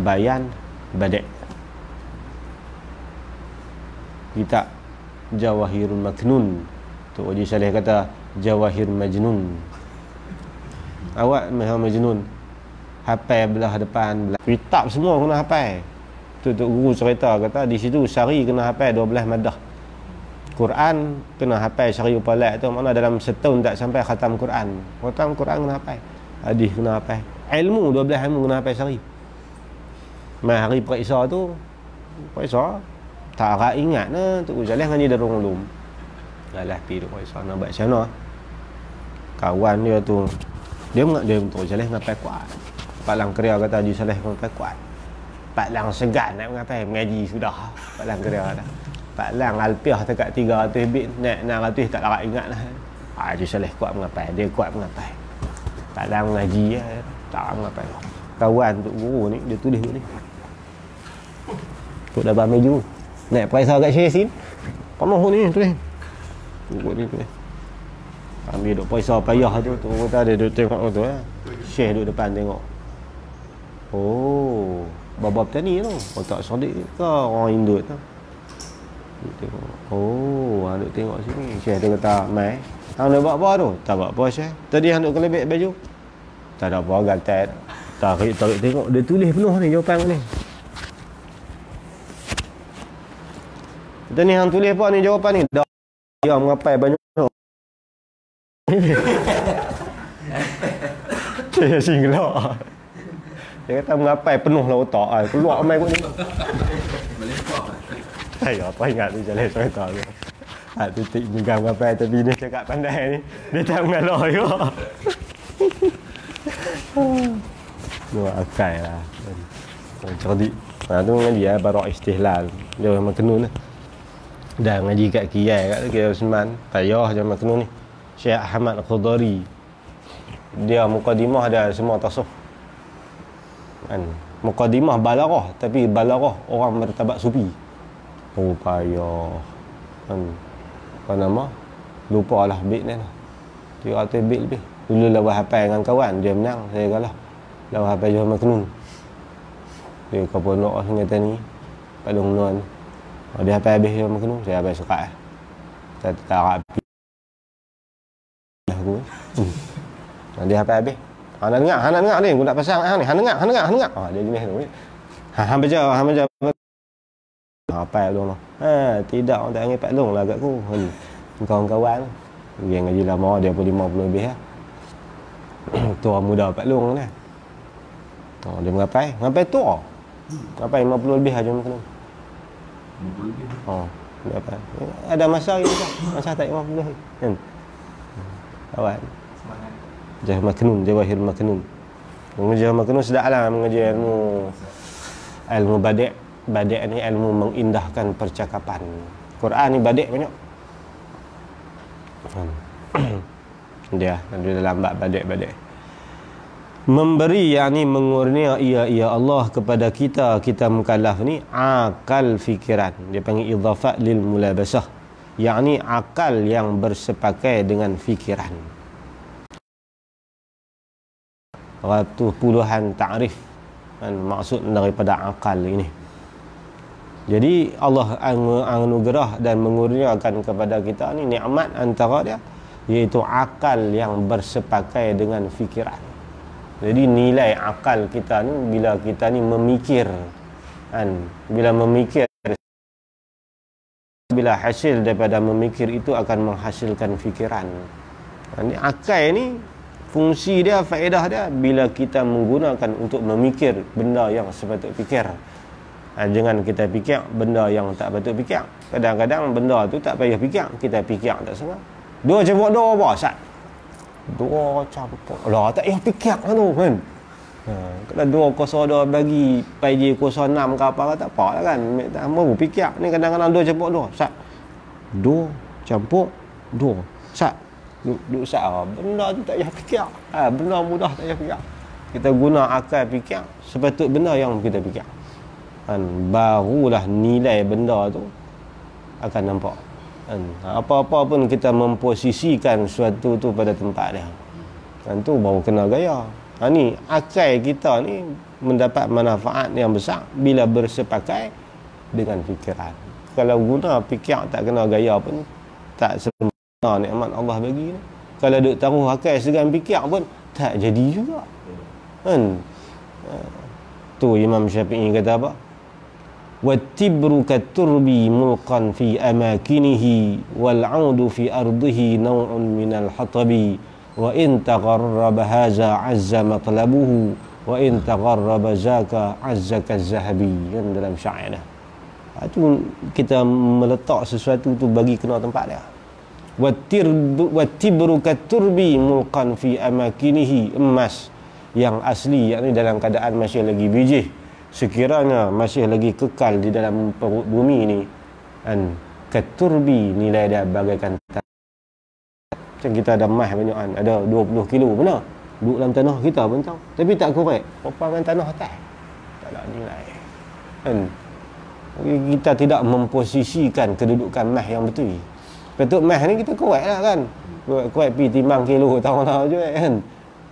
S1: bayan badi'. Kitab Jawahirul Maknun. Tu Haji Saleh kata Jawahir Majnun. Awak memang Majnun. Hafal belah depan, belah kitab semua kena hafal. Tu guru cerita kata di situ Syari kena hafal 12 madah. Quran kena hafal Syari Upalat tu makna dalam setahun tak sampai khatam Quran. Khatam Quran kena hafal. Hadis kena hafal. Ilmu 12 ilmu kena hafal Syari. Mai hari periksa tu periksa tak agak ingat nah tu jalan ngaji Darul Ulum. Alah pi tu periksa nak buat macam mana. Kawan dia tu dia untuk jalan ngapai kuat. Pak Lang Keria kata Haji Saleh ngapai kuat. Pak Lang segan nak ngapai mengaji sudah. Pak Lang Keria kata. Pak Lang alpiah dekat 300 bit nak 600 tak larat ingat lah. Haji Saleh kuat mengapai, dia kuat mengapai. Pak Lang ngaji tak mengapai. Kawan tu guru ni dia tulis ni. Tu dapat meju. Naik periksa kat Syekh Yasin. Penuh ni tulis. Guru ni tulis. Ambil duk periksa payah tu kata dia duk tengok tu Syekh duduk depan tengok. Oh, baba petani tu. Otak Sadiq ke orang Indut tu. Tengok. Oh, duk tengok sini. Syekh dia kata, "Mai, hang nak buat apa tu?" "Tak buat apa, Syekh." "Tadi hang duk kelebek baju?" "Tak ada apa, gatal." Tarik tengok dia tulis penuh ni jawapan ni. "Tadi hang tulis apa ni jawapan ni?" "Dah. Dia mengapai banyak." Saya singgah. Dia kata mengapai penuh lah otak keluar mai kot ni. Saya apa ingat tu jalan cerita tu. Titik juga mengapai tapi dia cakap pandai ni. Dia tak mengalah juga. Dua akal lah. Cerdik. Tu ngaji Bara'ah Istihlal. Dia memang kenun lah. Dah ngaji kat Kiai kat Kiai Osman. Payah je memang kenun ni. Syekh Ahmad Khudari. Dia mukadimah dia semua tasawuf. Kan? Mukadimah Balaghah tapi Balaghah orang martabat sufi. Oh payah. Kan? Apa nama? Lupalah bait ni lah. 300 bait lebih. Dulu lawan hafal dengan kawan dia menang, saya kalah. Lawan hafal Johor Maknun. Dia kaponok senjata ni. Padung nuan. Dia hafal habis Johor Maknun, saya habis suka. Tak harap aku. Dia hafal habis. Hang nak dengar ni, aku nak pasang hang ni. Hang dengar. Dia jenis tu. Hang baca. Hafal dulu. Tidak orang tak ingat Pak Long lah kat aku. Kawan-kawan yang ngaji lama dia pun 50 lebih lah. Tu orang muda Pak Long ni. Dia mengapai tua. Ngapai 50 lebih aja mungkin.
S2: 50 lebih.
S1: Berapa? Ada masa ini tak? Masa tak 50 kan? Kawan. Semangat. Jawahir Maknun. Mengaji Maknun sedaplah mengaji ilmu badi'. Badi' ni ilmu mengindahkan percakapan. Quran ni badi' banyak. Dia dalam bab badi'. Memberi yakni mengurnia ia Allah kepada kita mukallaf ni akal fikiran. Dia panggil idhafat lil mulabasah. Yakni akal yang bersepakai dengan fikiran. Ratus puluhan ta'rif kan maksud daripada akal ini. Jadi Allah anugerah dan mengurniakan kepada kita ni nikmat antara dia iaitu akal yang bersepakai dengan fikiran. Jadi nilai akal kita ni bila kita ni memikir kan, bila memikir apabila hasil daripada memikir itu akan menghasilkan fikiran. Ini akal ni fungsi dia, faedah dia bila kita menggunakan untuk memikir benda yang sepatut fikir. Jangan kita fikir benda yang tak patut fikir. Kadang-kadang benda tu tak payah fikir, kita fikir tak senang. 2 campur 2 apa Ustaz? 2 campur. Lah tak payah fikir kan tu kan. Kalau 2 kosong 2 bagi PJ 06 ke apa tak apa lah kan. Tak mahu fikir. Ni kadang-kadang 2 campur 2. Ustaz. 2 campur 2. Ustaz. Duk Ustaz. Benda tu tak payah fikir. Benda mudah tak payah fikir. Kita guna akal fikir sepatut benda yang kita fikir. Barulah nilai benda tu akan nampak. Apa-apa pun kita memposisikan sesuatu tu pada tempat dia. Tu baru kena gaya. Ni akal kita ni mendapat manfaat yang besar bila bersepakai dengan fikiran. Kalau guna fikir tak kena gaya pun tak sempurna nikmat Allah bagi ni. Kalau duk taruh akal segan fikir pun tak jadi juga. Tu Imam Syafi'i kata apa? Wattibru katurbi mulqan fi amakinihi wal 'audu fi ardihi naw'un minal hatabi wa in tagharraba haza 'azza matlabuhu wa in tagharraba zaka 'azzaka az-zahabi. Kan dalam syair dah. Itu kita meletak sesuatu tu bagi kena tempat dia. Wattibru katurbi mulqan fi amakinihi, emas yang asli, yakni dalam keadaan masih lagi biji, sekiranya masih lagi kekal di dalam perut bumi ni, katurbi, nilai dia bagaikan tanah. Macam kita ada emas banyak kan, ada 20 kilo benar, duduk dalam tanah kita pun tahu, tapi tak korek, dengan tanah atas tak ada nilai kan. Kita tidak memposisikan kedudukan emas yang betul. Patut emas ni kita korek lah kan, korek pi timbang kilo tahu-tahu je kan.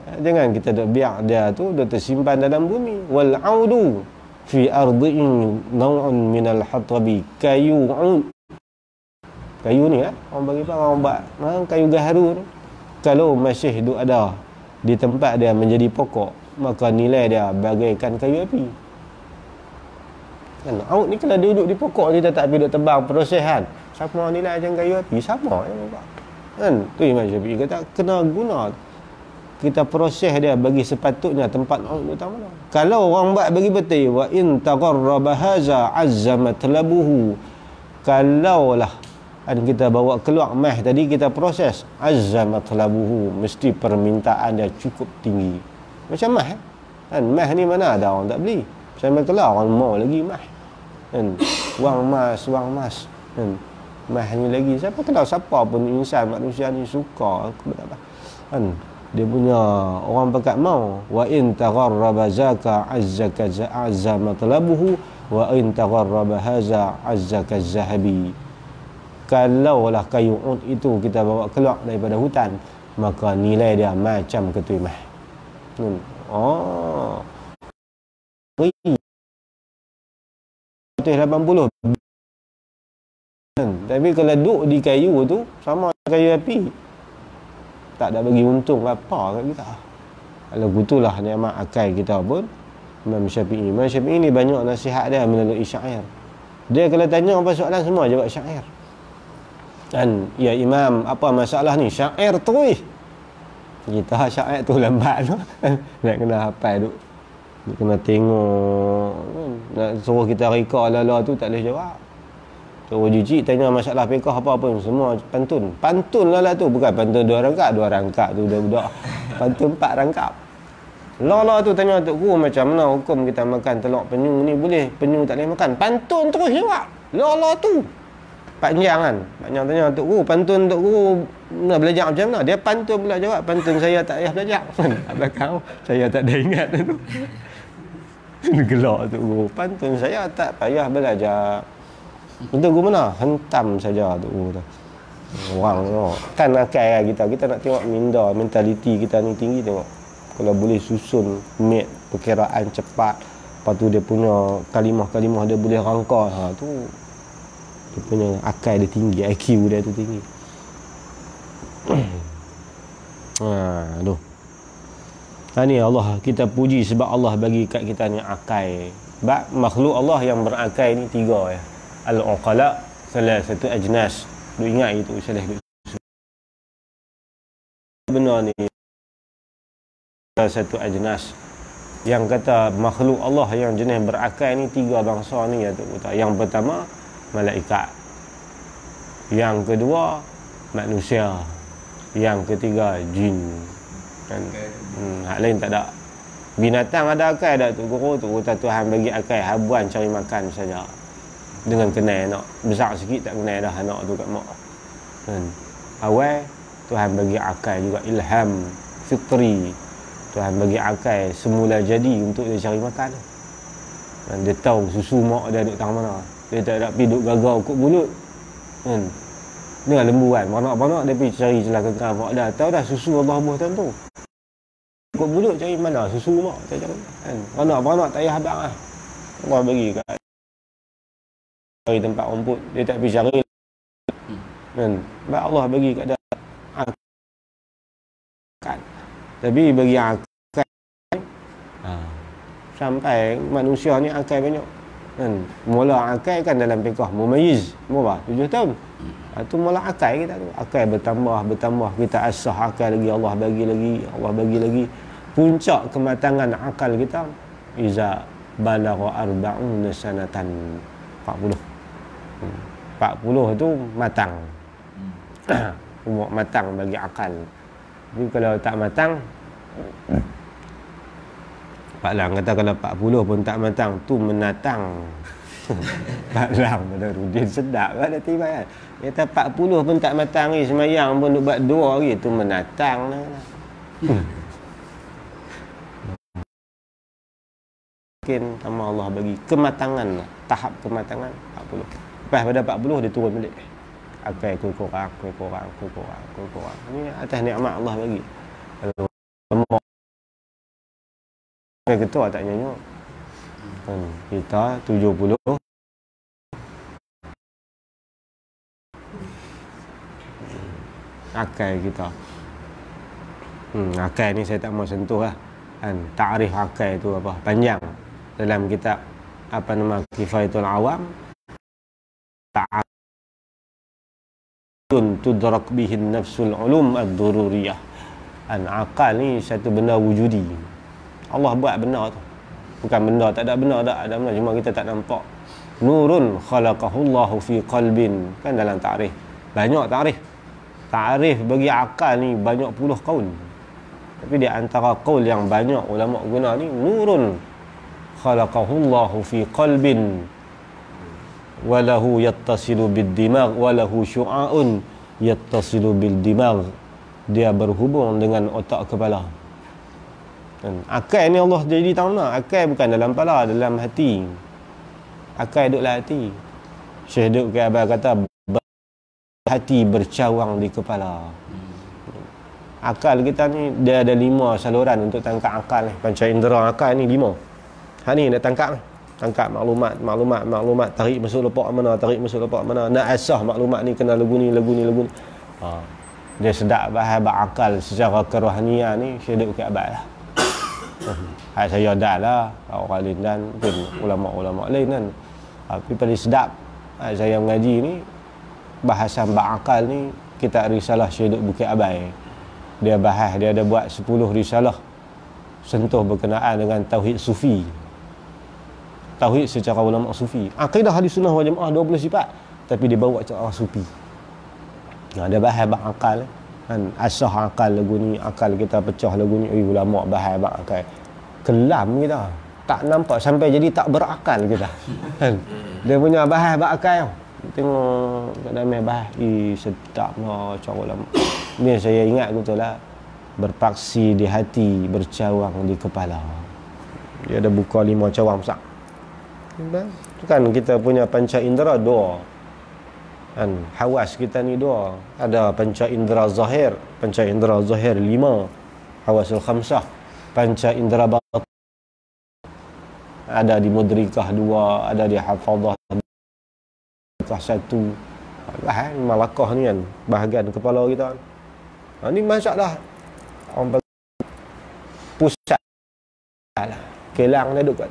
S1: Jangan kita duk biar dia tu dah tersimpan dalam bumi. Wal 'audu fi ardin naw'un minal hatabi. Kayu ni kan, orang bagi orang buat kayu gaharu tu, kalau masih duk ada di tempat dia menjadi pokok, maka nilai dia bagaikan kayu api kan. Aud ni kalau duduk di pokok kita tak pergi duk tebang proses kan, sama nilai macam kayu api, sama kan. Tu Imam Syafi'i kata kena guna kita proses dia bagi sepatutnya tempat utama. Kalau orang buat bagi betul, wa in tagharraba haza 'azza matlabuhu, kalaulah kita bawa keluar emas tadi, kita proses, 'azza matlabuhu, mesti permintaan dia cukup tinggi. Macam emas kan, emas ni mana ada orang tak beli, sampai keluar orang mau lagi emas kan. Wang emas kan. Emas ni lagi, siapa kenal siapa pun insan manusia ni suka kan. Dia punya orang pekat mau, wa in tagharraba zaka 'azzaka azza matlabuhu wa in tagharraba haza 'azzaka az-zahabi. Kalaulah kayu ud itu kita bawa keluar daripada hutan, maka nilai dia macam ketui emas. Oh. 80. Tapi kalau duduk di kayu tu sama kayu api, tak ada bagi untung apa kat kita. Kalau gitulah nikmat akal kita pun. Imam Syafi'i ni banyak nasihat dia melalui syair. Dia kalau tanya apa soalan semua jawab syair. Dan ya Imam, apa masalah ni? Syair terus. Kita syair tu lambat tu. Nak kena hafal duk. Nak kena tengok. Nak suruh kita reka lala tu tak boleh jawab. Suruh jijik tanya masalah fiqh apa pun semua pantun. Pantun lah tu, bukan pantun 2 rangkap tu budak-budak. Pantun 4 rangkap. Lala tu tanya Tok Guru macam mana hukum kita makan telur penyu ni, boleh penyu tak boleh makan. Pantun terus jawab. Lala tu. Panjang kan. Panjang tanya Tok Guru, pantun Tok Guru nak belajar macam mana? Dia pantun pula jawab, pantun saya tak payah belajar. Belakang saya tak ada ingat tu. Gelak Tok Guru. Pantun saya tak payah belajar. Itu guru mana? Hentam saja tu guru tu. Orang tu. Kan akal kita nak tengok minda, mentaliti kita ni tinggi tengok. Kalau boleh susun mat perkiraan cepat, lepas tu dia punya kalimah-kalimah dia boleh rangka, tu dia punya akal dia tinggi, IQ dia tu tinggi. Ni Allah, kita puji sebab Allah bagi kat kita ni akal. Sebab makhluk Allah yang berakal ni 3 ya. Al-uqala, salah satu ajnas. Duk ingat itu salah benar ni. Salah satu ajnas yang kata makhluk Allah yang jenis berakal ni tiga bangsa ni iaitu yang pertama malaikat, yang kedua manusia, yang ketiga jin kan. Hak lain tak ada. Binatang ada akal tak tu guru tu kata Tuhan bagi akal habuan cari makan saja dengan kenal anak besar sikit tak kenal dah anak tu kat mak kan. Awal Tuhan bagi akal juga ilham fitri. Tuhan bagi akal semula jadi untuk dia cari makan. Dan dia tahu susu mak dia duduk tang mana. Dia tak nak pergi duduk gagau kot mulut. Kan? Dengan lembu kan. Banak-banak dia pergi cari celah kengkang mak dia. Tahu dah susu Allah buah tentu. Kot mulut cari mana susu mak. Tak cari. Kan? Banak-banak tak payah habang lah. Allah bagi kat cari tempat rumput. Dia tak pergi cari. Kan? Sebab Allah bagi kat dia akal. Tapi bagi akal sampai manusia ni akal banyak kan. Mula akal kan dalam fiqh mumayyiz berapa 7 tahun. Tu mula akal kita tu. Akal bertambah kita asah akal lagi, Allah bagi lagi. Puncak kematangan akal kita iza balagha arba'una sanatan 40. 40 tu matang. Umur matang bagi akal. Tapi kalau tak matang, Pak Lang kata kalau 40 pun tak matang, tu menatang. Pak Lang pada Rudin sedap kan dia tiba kan. Dia kata 40 pun tak matang ni, semayang pun duk buat 2 hari, tu menatang lah. Mungkin sama Allah bagi kematangan, tahap kematangan 40. Lepas pada 40 dia turun balik. Akal kurang. Ni atas nikmat Allah bagi. Kalau ketua tak nyanyi. Kita 70 akal kita. Akal ni saya tak mau sentuh lah. Ta'rif akal tu apa? Panjang. Dalam kitab apa nama Kifayatul Awam. Tudrak bihin nafsul ulum ad-dururiyah. Akal ni satu benda wujudi. Allah buat benda tu. Bukan benda, tak ada benda tak ada benda, cuma kita tak nampak. Nurun khalaqahullahu fi qalbin. Kan dalam ta'rif. Banyak ta'rif. Ta'rif bagi akal ni banyak puluh qaul. Tapi di antara qaul yang banyak ulama guna ni nurun khalaqahullahu fi qalbin walahu yattasilu bid dimag walahu syu'aun yattasilu bil dimag. Dia berhubung dengan otak kepala. Akal ni Allah jadi tahu mana? Akal bukan dalam kepala, dalam hati. Akal duduk dalam hati. Syekh Duk ke Abang kata hati bercawang di kepala. Akal kita ni dia ada 5 saluran untuk tangkap akal ni. Panca indera akal ni 5. Hak ni nak tangkap ni. Tangkap maklumat, tarik masuk lepak mana, nak asah maklumat ni kena lagu ni. Dia sedap bahas berakal secara kerohanian ni Syekh Duk ke Abang lah. Saya dah lah, orang lain dan mungkin ulama-ulama lain kan. Tapi paling sedap saya mengaji ni bahasan berakal ni kitab risalah Syekh Duk Bukit Abai. Dia bahas, dia ada buat 10 risalah sentuh berkenaan dengan tauhid sufi. Tauhid secara ulama sufi. Akidah ahli sunnah wal jamaah 20 sifat, tapi dia bawa cara sufi. Dia bahas berakal kan, asah akal lagu ni, akal kita pecah lagu ni. Ulama bahas berakal. Kelam kita. Tak nampak sampai jadi tak berakal kita. Kan? Dia punya bahas berakal. Tengok kat dalam bahas, sedaplah cara ulama. Ni saya ingat betul lah. Berpaksi di hati, bercawang di kepala. Dia ada buka 5 cawang besar. Kan kita punya panca indera 2. Kan hawas kita ni 2. Ada panca indera zahir, 5. Hawasul khamsah. Panca indera batin ada di mudrikah 2, ada di hafazah 1. Lah malakah ni kan bahagian kepala kita. Ni masalah orang pusat lah. Kelang dia duduk kat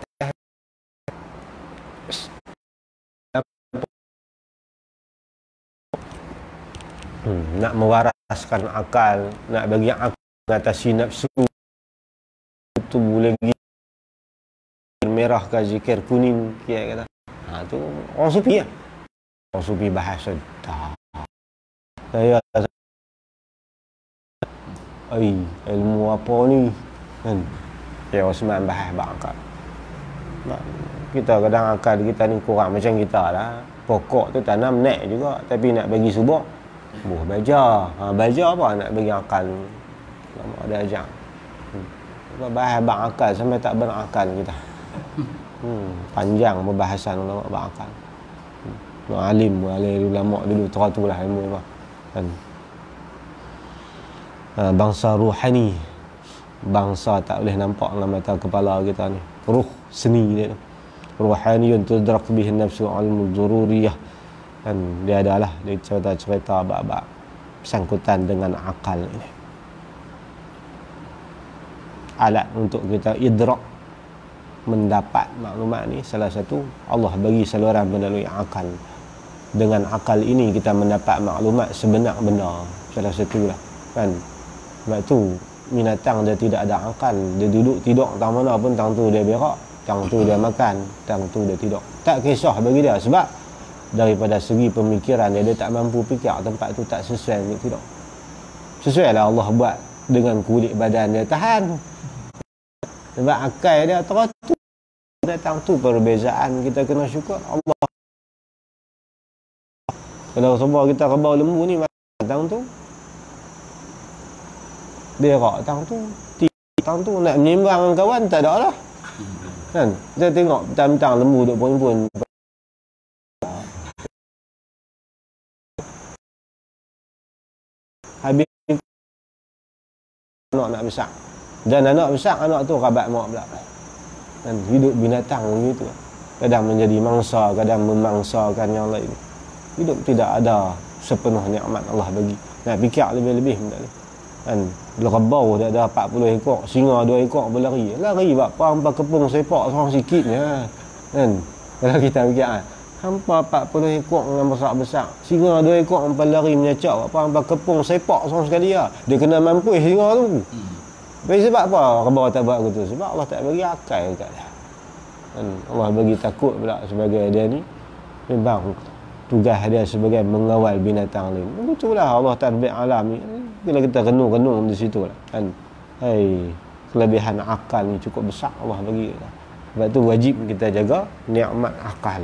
S1: nak mewaraskan akal, nak bagi akal mengatasi nafsu, tu lagi merah ke zikir kuning dia kata. Tu orang sufi lah. Orang sufi bahasa dah. Saya ilmu apa ni kan? Ya Osman bahas akal. Kita kadang akal kita ni kurang macam kita lah. Pokok tu tanam naik juga, tapi nak bagi subur baja. Baja apa nak bagi akal ni? Lama ada ajar. Bahas akal sampai tak berakal kita. Panjang pembahasan ulama berakal. Alim ulama dulu teratulah ilmu apa kan. Bangsa ruhani, bangsa tak boleh nampak dengan mata kepala kita ni. Ruh seni dia tu. Ruhaniyun tudrak bihi nafsu ilmu dzururiyah. Dan dia adalah dia cerita-cerita bab-bab sangkutan dengan akal ini. Alat untuk kita idrak, mendapat maklumat ni salah satu Allah bagi saluran melalui akal. Dengan akal ini kita mendapat maklumat sebenar-benar. Salah satu lah kan. Sebab tu binatang dia tidak ada akal, dia duduk tidur tang mana pun tang tu dia berak, tang tu dia makan, tang tu dia tidur. Tak kisah bagi dia sebab daripada segi pemikiran dia tak mampu fikir tempat tu tak sesuai untuk tidur. Sesuai lah Allah buat dengan kulit badan dia tahan. Sebab akal dia teratur datang tu perbezaan kita kena syukur Allah. Kalau sebab kita rebau lembu ni tang tu berak tang tu, tang tu nak menyimbang dengan kawan tak ada lah. Kan? Kita tengok petang-petang lembu duk pun-pun. Habis anak nak besar. Dan anak besar, anak tu rabat mak pula. Kan? Hidup binatang begitu. Kadang menjadi mangsa, kadang memangsakan yang lain. Hidup tidak ada sepenuh nikmat Allah bagi. Nak fikir lebih-lebih tak boleh. Kan? Lerebau dah ada 40 ekor, singa 2 ekor berlari. Lari buat apa? Hampa kepung sepak seorang sikitnya. Kan? Kalau kita fikir kan. Hampa 40 ekor dengan besar-besar. Singa 2 ekor hampa lari menyacak. Buat apa? Hampa kepung sepak seorang sekali lah. Dia kena mampu singa tu. Tapi sebab apa lerebau tak buat begitu? Sebab Allah tak bagi akal dekat dia. Kan? Allah bagi takut pula sebagai dia ni. Memang tugas dia sebagai mengawal binatang lain. Begitulah Allah tarbiyat alam ni. Bila kita renung-renung di situ lah kan. Kelebihan akal ni cukup besar Allah bagi kita. Sebab tu wajib kita jaga nikmat akal.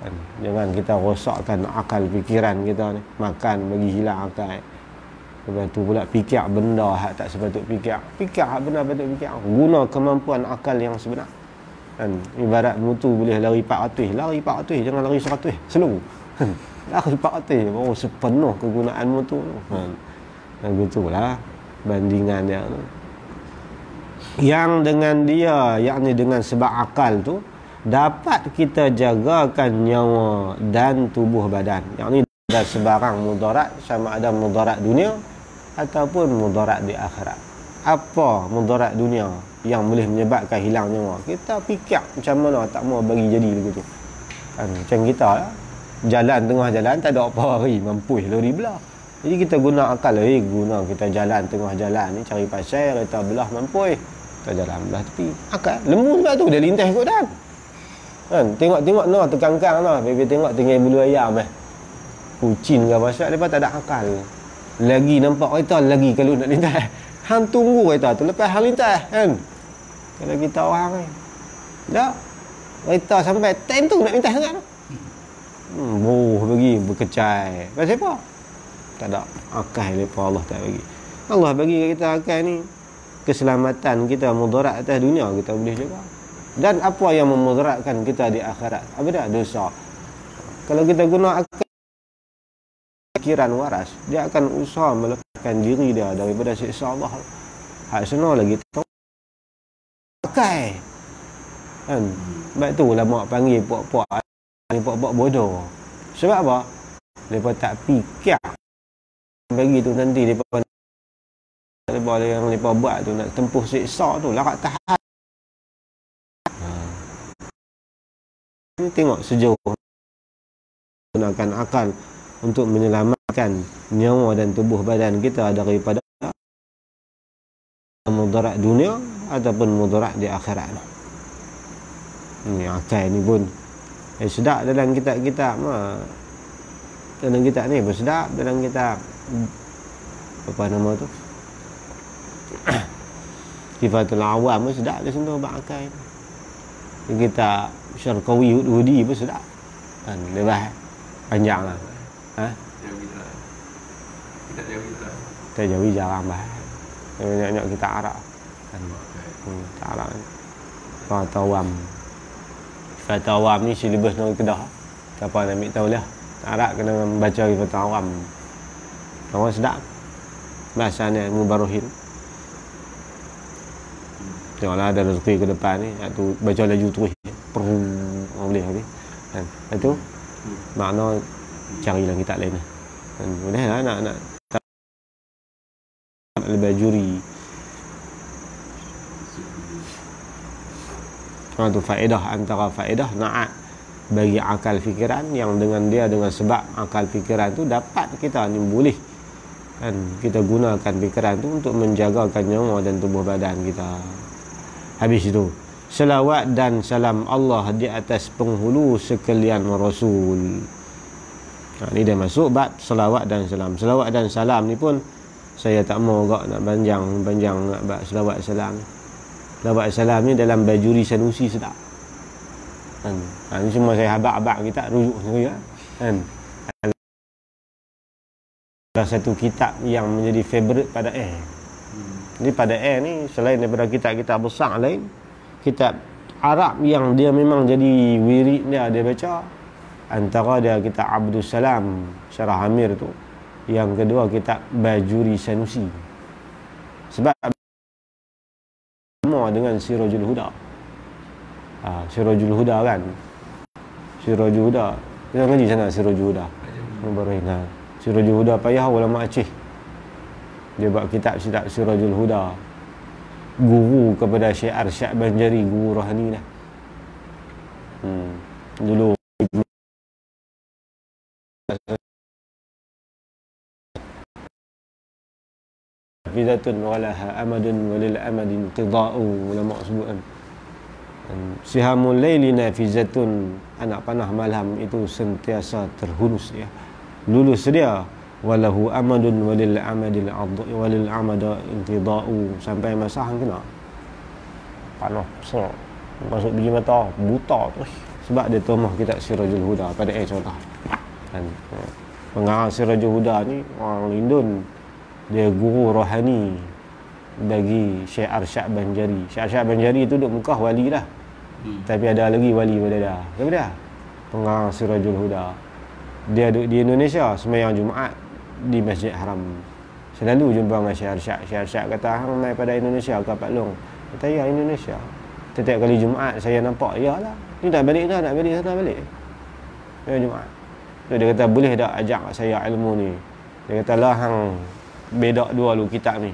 S1: Kan? Jangan kita rosakkan akal fikiran kita ni. Makan bagi hilang akal. Lepas tu pula fikir benda hak tak sepatut fikir. Fikir hak benar patut fikir. Guna kemampuan akal yang sebenar. Kan? Ibarat mutu boleh lari 400, lari 400, jangan lari 100. Slow. Lari 400 baru sepenuh kegunaan mutu tu. Dan gitulah bandingan dia tu. Yang dengan dia, yakni dengan sebab akal tu dapat kita jagakan nyawa dan tubuh badan. Yakni ada sebarang mudarat, sama ada mudarat dunia ataupun mudarat di akhirat. Apa mudarat dunia yang boleh menyebabkan hilang nyawa? Kita fikir macam mana tak mau bagi jadi begitu. Kan? Macam kita lah. Jalan tengah jalan tak ada apa hari mampus lori belah. Jadi kita guna akal guna kita jalan tengah jalan ni cari pasal kereta belah mampus. Kita jalan belah tepi. Akal lembu juga tu dia lintas ikut dan. Kan? Tengok noh tekangkang noh. Baby tengok tinggal bulu ayam kucing ke pasal depa tak ada akal. Lagi nampak kereta lagi kalau nak lintas. Hang tunggu kereta tu lepas hang lintas kan. Kalau kita orang ni. Tak. Kereta sampai time tu nak lintas sangat. Bagi berkecai. Pasal apa? Tak ada akal lepas Allah tak bagi. Allah bagi kita akal ni keselamatan kita mudarat atas dunia kita boleh jaga. Dan apa yang memudaratkan kita di akhirat? Apa dia? Dosa. Kalau kita guna akal fikiran waras, dia akan usaha melepaskan diri dia daripada siksa Allah. Hak senang lagi tahu akal. Kan? Sebab tu ulama panggil puak-puak ni puak-puak bodoh. Sebab apa? Mereka tak fikir bagi tu nanti mereka yang mereka buat tu nak tempuh siksa tu larat tahan. Tengok sejauh gunakan akal untuk menyelamatkan nyawa dan tubuh badan kita daripada mudarat dunia ataupun mudarat di akhirat. Ni akal ni pun sedap dalam kitab-kitab dalam kitab ni pun sedap, dalam kitab apa nama tu Sifatul Awam pun sedap dia sentuh bab akal. Kitab Syarqawi Hudi pun sedap kan, dia bahas panjang lah. Kita Jawi jarang bahas, banyak kita Arab kan. Kita Arab ni Sifatul Awam ni silibus negeri Kedah, siapa nak ambil tahu lah. Arab kena baca Sifatul Awam, orang sedap bahasanya Mubarohin. Tengoklah ada rezeki ke depan ni, tu baca laju terus boleh habis kan. Itu makna carilah kitab lain kan. Mudahlah nak Al-Bajuri. Tu faedah, antara faedah na'at bagi akal fikiran, yang dengan sebab akal fikiran tu dapat kita ni boleh kan, kita gunakan fikiran tu untuk menjagakan nyawa dan tubuh badan kita. Habis itu selawat dan salam Allah di atas penghulu sekalian Rasul. Ni dia masuk bab selawat dan salam. Selawat dan salam ni pun saya tak mau agak nak panjang nak bab selawat salam. Selawat salam ni dalam Bajuri Sanusi sedap kan. Ni semua saya habaq-habaq kita rujuk sendiri kan. Ada satu kitab yang menjadi favourite pada Jadi pada ni selain daripada kitab-kitab besar lain, kitab Arab yang dia memang jadi wirid dia baca, antara dia kitab Abdus Salam Syarah Amir tu, yang kedua kitab Bajuri Sanusi. Sebab sama dengan Sirajul Huda. Sirajul Huda kan, Sirajul Huda kita ngaji sana. Sirajul Huda Mubarakah. Sirajul Huda payah ulama Aceh, dia buat kitab Sirajul Huda, guru kepada Syekh Arsyad Banjari, guru rohani dah. Dulu Fidatun walaha amadun walil amadin qida'u, ulama sebutkan. Sihamul laili nafizatun, anak panah malam itu sentiasa terhunus ya. Lulus dia, walahu amadun walil amadil walil amada intida'u, sampai masa hang kena panah besar masuk biji mata buta terus, sebab dia tomah kitab Sirajul Huda pada contoh kan. Pengarang Sirajul Huda ni orang Lindun, dia guru rohani bagi Syekh Arsyad Banjari. Syekh Arsyad Banjari tu duduk Mekah wali dah, tapi ada lagi wali pada dia. Siapa dia? Pengarang Sirajul Huda. Dia duduk di Indonesia, sembahyang Jumaat di Masjid Haram. Selalu jumpa dengan Syekh Arsyad. Syekh Arsyad kata, hang mai pada Indonesia ke Pak Long? Kata, ya Indonesia. Setiap kali Jumaat saya nampak, ya lah, ni tak balik dah, nak balik sana balik. Ya Jumaat. So, dia kata, boleh tak ajak saya ilmu ni? Dia kata, lah hang bedak dua lu kitab ni.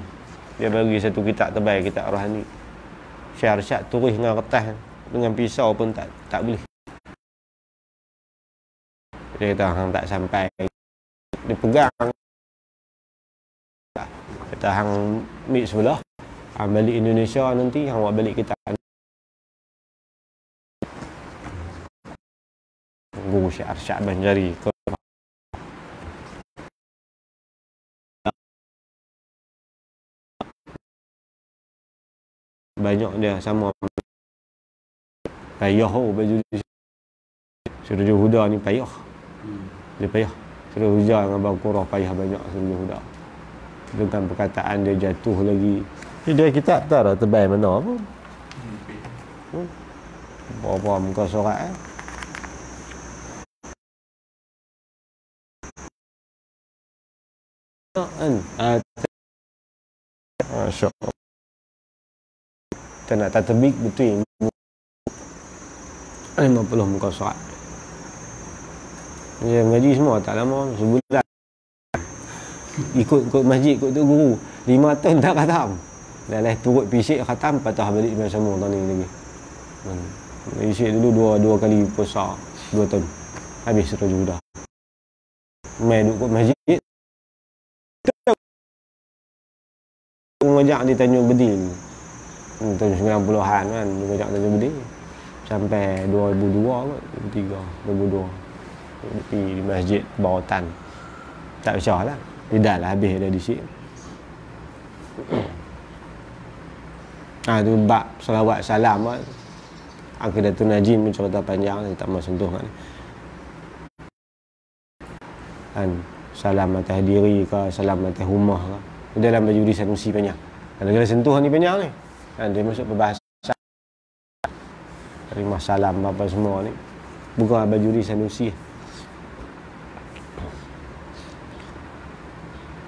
S1: Dia bagi satu kitab terbaik, kitab rohani. Syekh Arsyad tulis dengan kertas, dengan pisau pun tak boleh. Dia kata, hang tak sampai. Dia pegang. Kata, hang ambil sebelah, hang balik Indonesia nanti, hang buat balik kitab. Guru Syekh Arsyad Banjari. Banyak dia sama payah baju Sirajul Huda ni payah. Dia payah. Sirajul Huda dengan Baqarah payah banyak Sirajul Huda. Tentang perkataan dia jatuh lagi. Dia kitab tak ada tebal mana pun. Berapa muka surat Masya-Allah. Kita nak tatbik betul 50 muka surat. Dia mengaji semua tak lama, sebulan. Ikut masjid, ikut tu guru 5 tahun tak khatam. Dah turut pisik khatam, patah balik dengan semua tahun ni lagi. Pisik dulu dua kali puasa 2 tahun. Habis Sirajul Huda. Main duduk masjid rojak di Tanjung Bedil. Tahun 90-an kan, dia rojak Tanjung Bedil. Sampai 2002 kot, 2003, 2002. Di masjid Bawatan. Tak besar lah. Dia dah lah habis dah di sini. Tu bab salawat salam lah. Aqidatul Najim pun cerita panjang, saya tak mahu sentuh kan. Salam atas diri ke, salam atas rumah ke. Dalam baju di Sanusi panjang. Kalau kena sentuh ni panjang ni. Dia masuk perbahasan. Terima salam apa semua ni. Buka baju di Sanusi.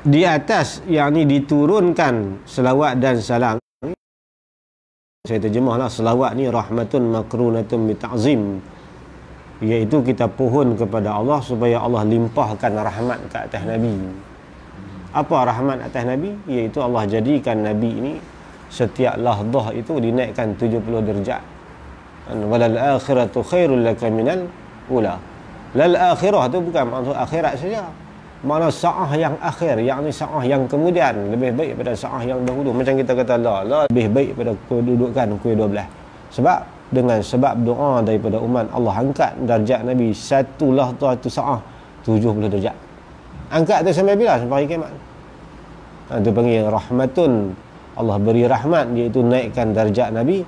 S1: Di atas yang ni diturunkan selawat dan salam. Saya terjemahlah, selawat ni rahmatun makrunatun bi ta'zim, iaitu kita pohon kepada Allah supaya Allah limpahkan rahmat ke atas Nabi. Apa rahmat atas Nabi? Iaitu Allah jadikan Nabi ini setiap lahdah itu dinaikkan 70 darjat. Walal akhiratu khairul laka minal ula. Lal akhirah tu bukan maksud akhirat saja. Mana sa'ah yang akhir, yakni sa'ah yang kemudian lebih baik pada sa'ah yang dahulu. Macam kita kata la lebih baik pada kedudukan kuih 12. Sebab dengan sebab doa daripada umat, Allah angkat darjat Nabi satu lahdah tu sa'ah 70 darjat. Angkat tu sampai bila? Sampai hari kiamat. Itu panggil rahmatun. Allah beri rahmat, iaitu naikkan darjat Nabi.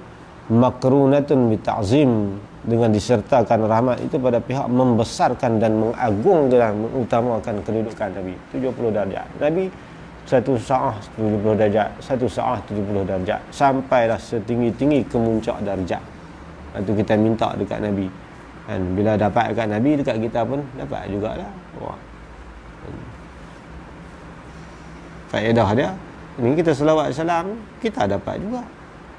S1: Makrunatun bi ta'zim, dengan disertakan rahmat itu pada pihak membesarkan dan mengagungkan, mengutamakan kedudukan Nabi. 70 darjat. Nabi satu sa'ah 70 darjat, satu sa'ah 70 darjat, sampailah setinggi-tinggi kemuncak darjat. Itu kita minta dekat Nabi. Dan bila dapat dekat Nabi, dekat kita pun dapat jugalah. Wah. Faedah dia, ini kita selawat salam, kita dapat juga.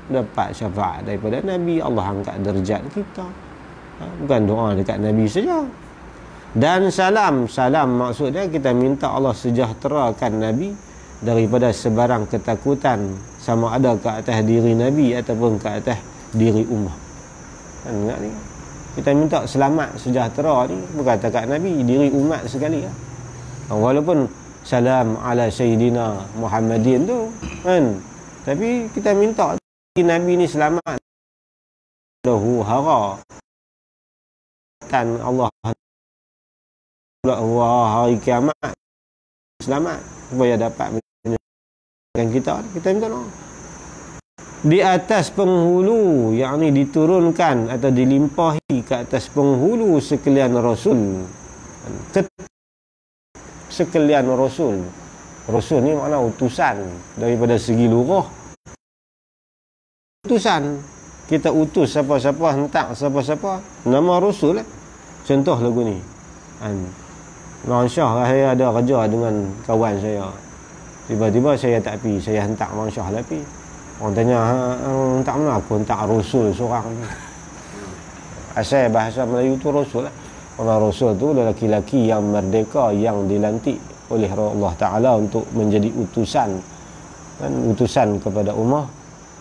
S1: Dapat syafaat daripada Nabi, Allah angkat darjat kita. Bukan doa dekat Nabi saja. Dan salam maksudnya kita minta Allah sejahterakan Nabi daripada sebarang ketakutan, sama ada ke atas diri Nabi ataupun ke atas diri ummah. Ingat ni, kita minta selamat sejahtera ni bukan dekat Nabi, diri umat sekali lah. Walaupun salam ala Sayyidina Muhammadin tu kan, tapi kita minta Nabi ni selamat lahu hara dan Allah hari kiamat selamat supaya dapat menyelamatkan kita minta doa. Di atas penghulu, yakni diturunkan atau dilimpahi ke atas penghulu sekalian Rasul. Sekalian Rasul. Rasul ni makna utusan daripada segi lughah. Utusan, kita utus siapa-siapa, hentak siapa-siapa, nama Rasul lah. Contoh lagu ni, Mak Syah, saya ada kerja dengan kawan saya, tiba-tiba saya tak pergi, saya hentak Mak Syah lah pergi. Orang tanya, hentak mana? Aku hentak Rasul seorang ni. Asal bahasa Melayu tu Rasul lah. Orang Rasul tu lelaki-lelaki yang merdeka, yang dilantik oleh Allah Ta'ala untuk menjadi utusan, kan, utusan kepada ummah,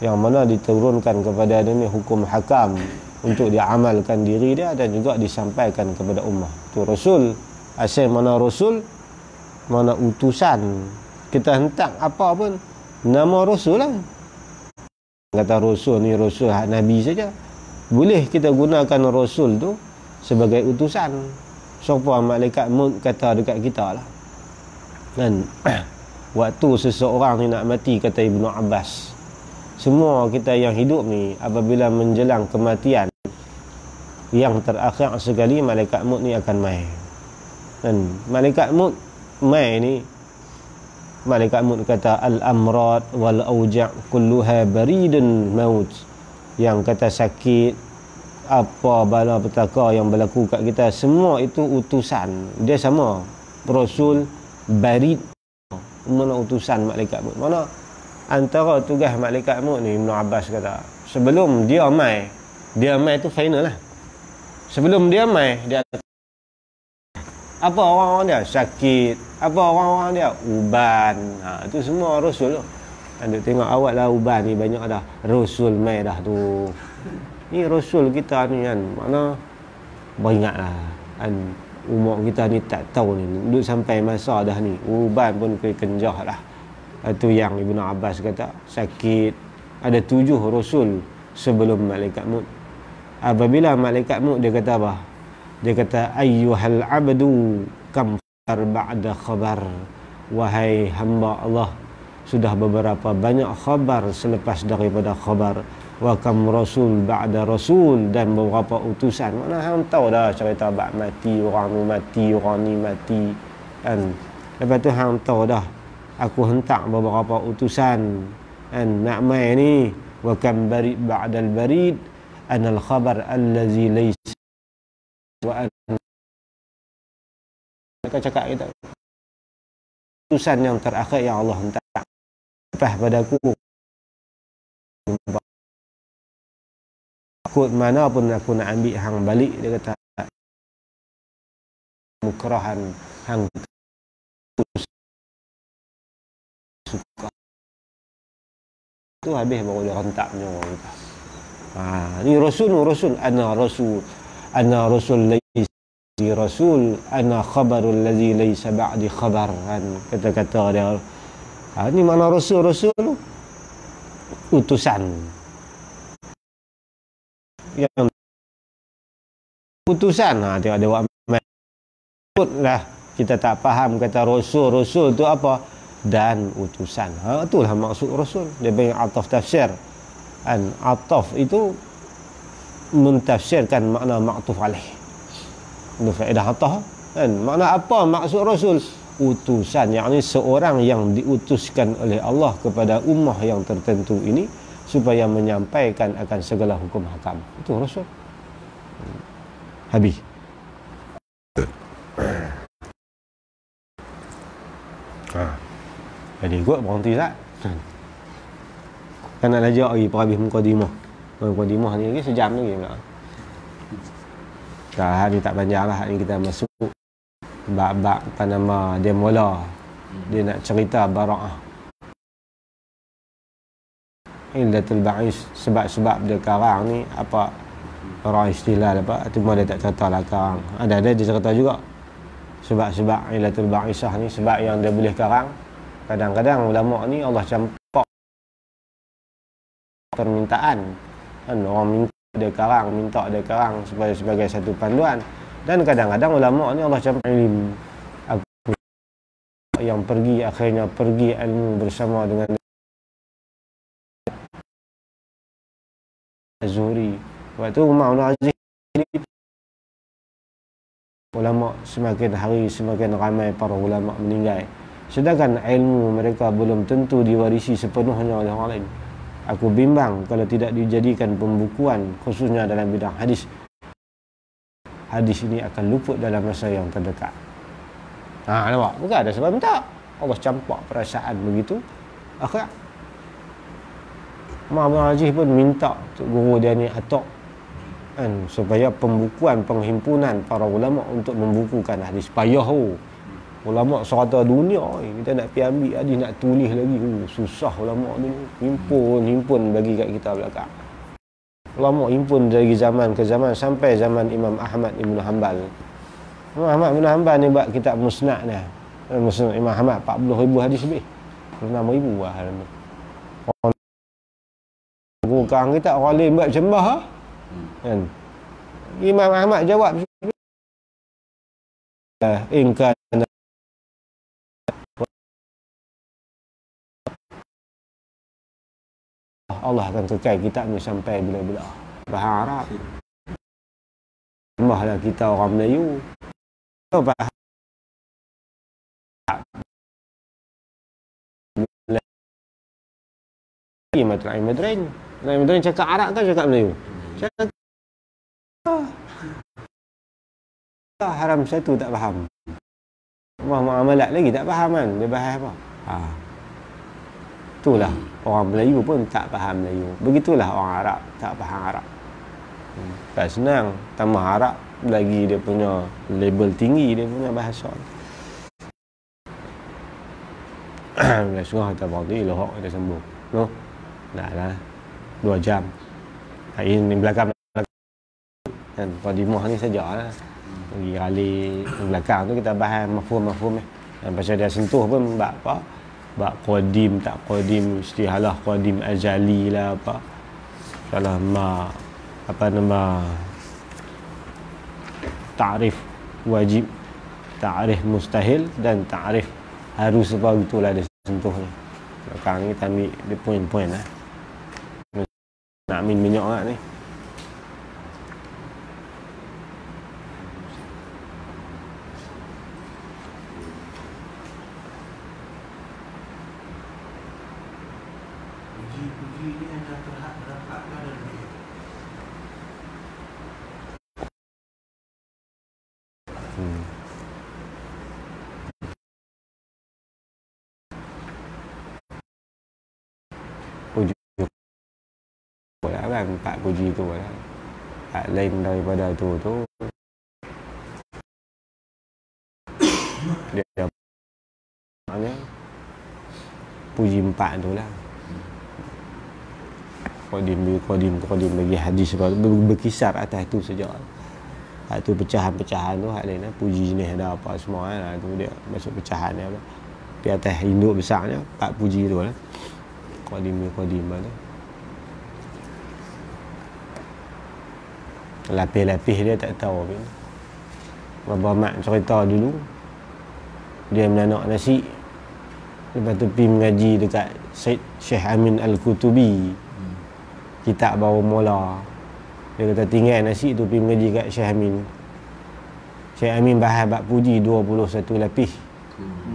S1: yang mana diturunkan kepada dia ni hukum hakam untuk diamalkan diri dia dan juga disampaikan kepada ummah. Tu Rasul. Asal mana Rasul, mana utusan. Kita hentak apa pun, nama Rasul lah. Kata Rasul ni Rasul Nabi saja. Boleh kita gunakan Rasul tu sebagai utusan. Siapa malaikat Maut kata dekat kita lah. Dan waktu seseorang ni nak mati, kata Ibnu Abbas, semua kita yang hidup ni apabila menjelang kematian yang terakhir sekali, malaikat maut ni akan mai. Dan malaikat maut mai ni, malaikat maut kata al-amrad wal auja' kulluha baridun maut. Yang kata sakit, apa bala petaka yang berlaku kat kita, semua itu utusan. Dia sama Rasul, barid, mana utusan malaikat maut. Mana antara tugas malaikat maut ni, Ibn Abbas kata, sebelum dia mai tu final lah. Sebelum dia mai, dia apa orang-orang dia sakit, apa orang-orang dia uban, itu semua Rasul tu. Anda tengok awak lah, uban ni banyak dah, Rasul mai dah tu. Ni Rasul kita ni kan, mana beringatlah kan, umur kita ni tak tahu ni, duduk sampai masa dah ni uban pun kenjah lah. Itu yang Ibnu Abbas kata sakit. Ada 7 rasul sebelum malaikat Maut. Apabila malaikat Maut dia kata apa? Dia kata ayyuhal abdu kam ba'da khabar. Wahai hamba Allah, sudah beberapa banyak khabar selepas daripada khabar. Wa kam rasul ba'da rasul, dan beberapa utusan. Mana hang tahu dah cerita bab mati, orang ni mati, orang ni mati kan. Lepas tu hang tahu dah aku hentak beberapa utusan kan nak mai ni. Wa kam barid ba'dal barid anal khabar allazi laysa wa cakap kita utusan yang terakhir yang Allah hentak lepas padaku. Kod mana pun aku nak ambil hang balik, dia kata mukrahan hang suka. Tu habis baru dia hentak nyawa kita. Ni rasul ana rasul laysa rasul ana khabarul ladzi laysa ba'di khabar kan, kata-kata dia. Ni mana rasul utusan yang utusan. Tengok dia buat lah kita tak faham kata rasul tu apa dan utusan. Itulah maksud rasul. Dia bagi ataf tafsir kan. Ataf itu mentafsirkan makna ma'tuf alaih. Itu faedah ataf kan. Makna apa maksud rasul? Utusan, yakni seorang yang diutuskan oleh Allah kepada ummah yang tertentu ini supaya menyampaikan akan segala hukum hakam. Itu rasul. Habis. Jadi ikut berhenti tak? Kan nak lajak lagi perhabis mukadimah. Mukadimah ni lagi sejam lagi pula. Dah ni tak panjang lah. Ni kita masuk bab-bab apa nama dia mula. Dia nak cerita bara'ah. Illatul ba'is, sebab-sebab dia karang ni apa orang istilah apa tu dia tak cerita lah karang. Ada dia cerita juga. Sebab-sebab illatul ba'isah ni, sebab yang dia boleh karang. Kadang-kadang ulama ni Allah campak permintaan kan, orang minta dia karang supaya sebagai satu panduan. Dan kadang-kadang ulama ni Allah campak ilmu yang pergi, akhirnya pergi ilmu bersama dengan Zuhri. Waktu Umar bin Aziz, ulama semakin hari semakin ramai para ulama meninggal, sedangkan ilmu mereka belum tentu diwarisi sepenuhnya oleh orang lain. Aku bimbang kalau tidak dijadikan pembukuan khususnya dalam bidang hadis. Hadis ini akan luput dalam masa yang terdekat. Nampak? Bukan ada sebab minta. Allah campak perasaan begitu. Akhirnya Umar bin Aziz pun minta untuk guru dia ni Atok kan, supaya pembukuan penghimpunan para ulama untuk membukukan hadis. Payah ulama serata dunia kita nak pergi ambil hadis, nak tulis lagi. Susah ulama ni himpun bagi kat kita belakang. Ulama himpun dari zaman ke zaman sampai zaman Imam Ahmad Ibn Hanbal. Imam Ahmad Ibn Hanbal ni buat kitab Musnad ni. Musnad Imam Ahmad 40,000 hadis lebih. 6,000 lah. Bukan kita orang lain buat sembah kan. Imam Ahmad jawab ingkar Allah akan kekal kitab ni sampai bila-bila. Bahasa Arab. Sembahlah kita orang Melayu. Bahasa Madrin cakap Arab kan cakap Melayu? Cakap haram satu tak faham. Muamalat lagi tak faham kan? Dia bahas apa? Itulah orang Melayu pun tak faham Melayu. Begitulah orang Arab tak faham Arab. Tak senang. Tambah Arab lagi dia punya label tinggi, dia punya bahasa. Dah setengah kita berhenti, lohok kita sambung. No? Dah lah 2 jam. Ini belakang kan, Qadimah ni sajalah. Pergi kali belakang tu kita bahas mafhum-mafhum dan pasal dia sentuh pun bab apa bab qadim tak qadim, istilah qadim azali lah apa. Salah ta'rif wajib, ta'rif mustahil dan ta'rif harus apa gitulah dia sentuh ni. Sekarang ni kita ambil dia poin-poin lah. Nak min minyak lah ni.
S2: Puji ni hanya terhadap dan lebih.
S1: Puji lah kan, 4 puji tu lah. Tak lain daripada tu dia maknanya puji 4 tu lah. Qadim bagi hadis berkisar atas tu saja. Hak tu pecahan-pecahan tu hak lain lah. Puji jenis ada apa semua lah. Tu dia masuk pecahan dia lah. Tapi atas induk besarnya 4 puji tu lah. Qadim lah tu. Lapis-lapis dia tak tahu apa. Abah Mat cerita dulu dia menanak nasi, lepas tu pergi mengaji dekat Syekh Amin Al-Qutubi, kitab baru mula. Dia kata tinggal nasi tu pergi mengaji kat Syekh Amin. Syekh Amin bahas bab puji 21 lapis.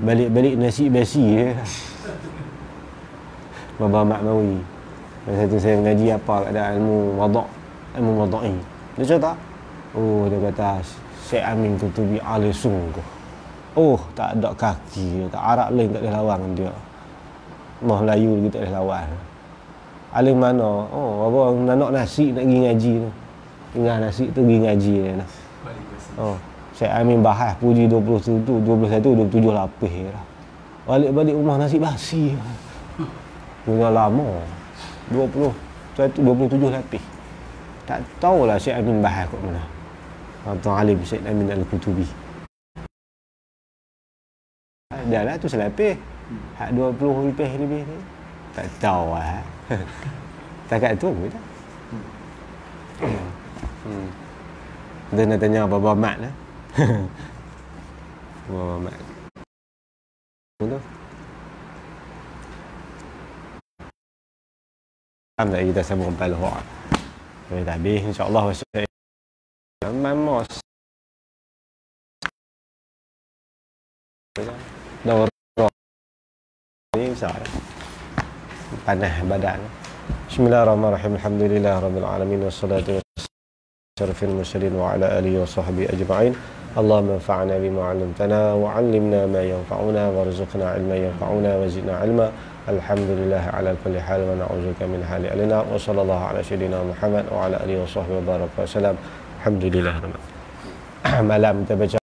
S1: Balik-balik nasi basi dia. Abah Mat Mawi. Masa tu saya mengaji apa keadaan ilmu wadai. Dia cerita, dia kata Syekh Amin Qutubi alih sungguh. Tak ada kaki, tak Arab lain tak ada lawan dia. Melayu lagi tak ada lawan. Alim mana? Apa nak nasi nak pergi ngaji tu. Tinggal nasi tu pergi ngaji dia lah. Syekh Amin bahas puji 21 27 lapis lah. Balik-balik rumah nasi basi. Punya lama. 27 lapis. Tak tahulah Syekh Amin bahas kat mana. Tuan alim Syekh Amin Al-Qutubi. Dah lah tu selapis. Hak 20 lebih ni. Tak tahu lah. Takat tu ke tak? Dia nak tanya Baba Mat lah. Baba Mat. Betul? Alhamdulillah kita sambung Al-Haq. Kita habis insya-Allah Mamos. Dah ni insya-Allah. Panah badan. Bismillahirrahmanirrahim. Alhamdulillahirabbil alamin wassalatu wassalamu mursalin wa ala alihi wa sahbihi ajma'in. Allahumma anfa'na bima 'allamtana wa 'allimna ma yanfa'una warzuqna 'ilman yanfa'una wa zidna 'ilma. Alhamdulillah ala kulli hal wa na'udzuka min hali alina wa sallallahu ala sayyidina Muhammad wa ala alihi wa sahbihi wa baraka wa salam. Alhamdulillah. Malam kita baca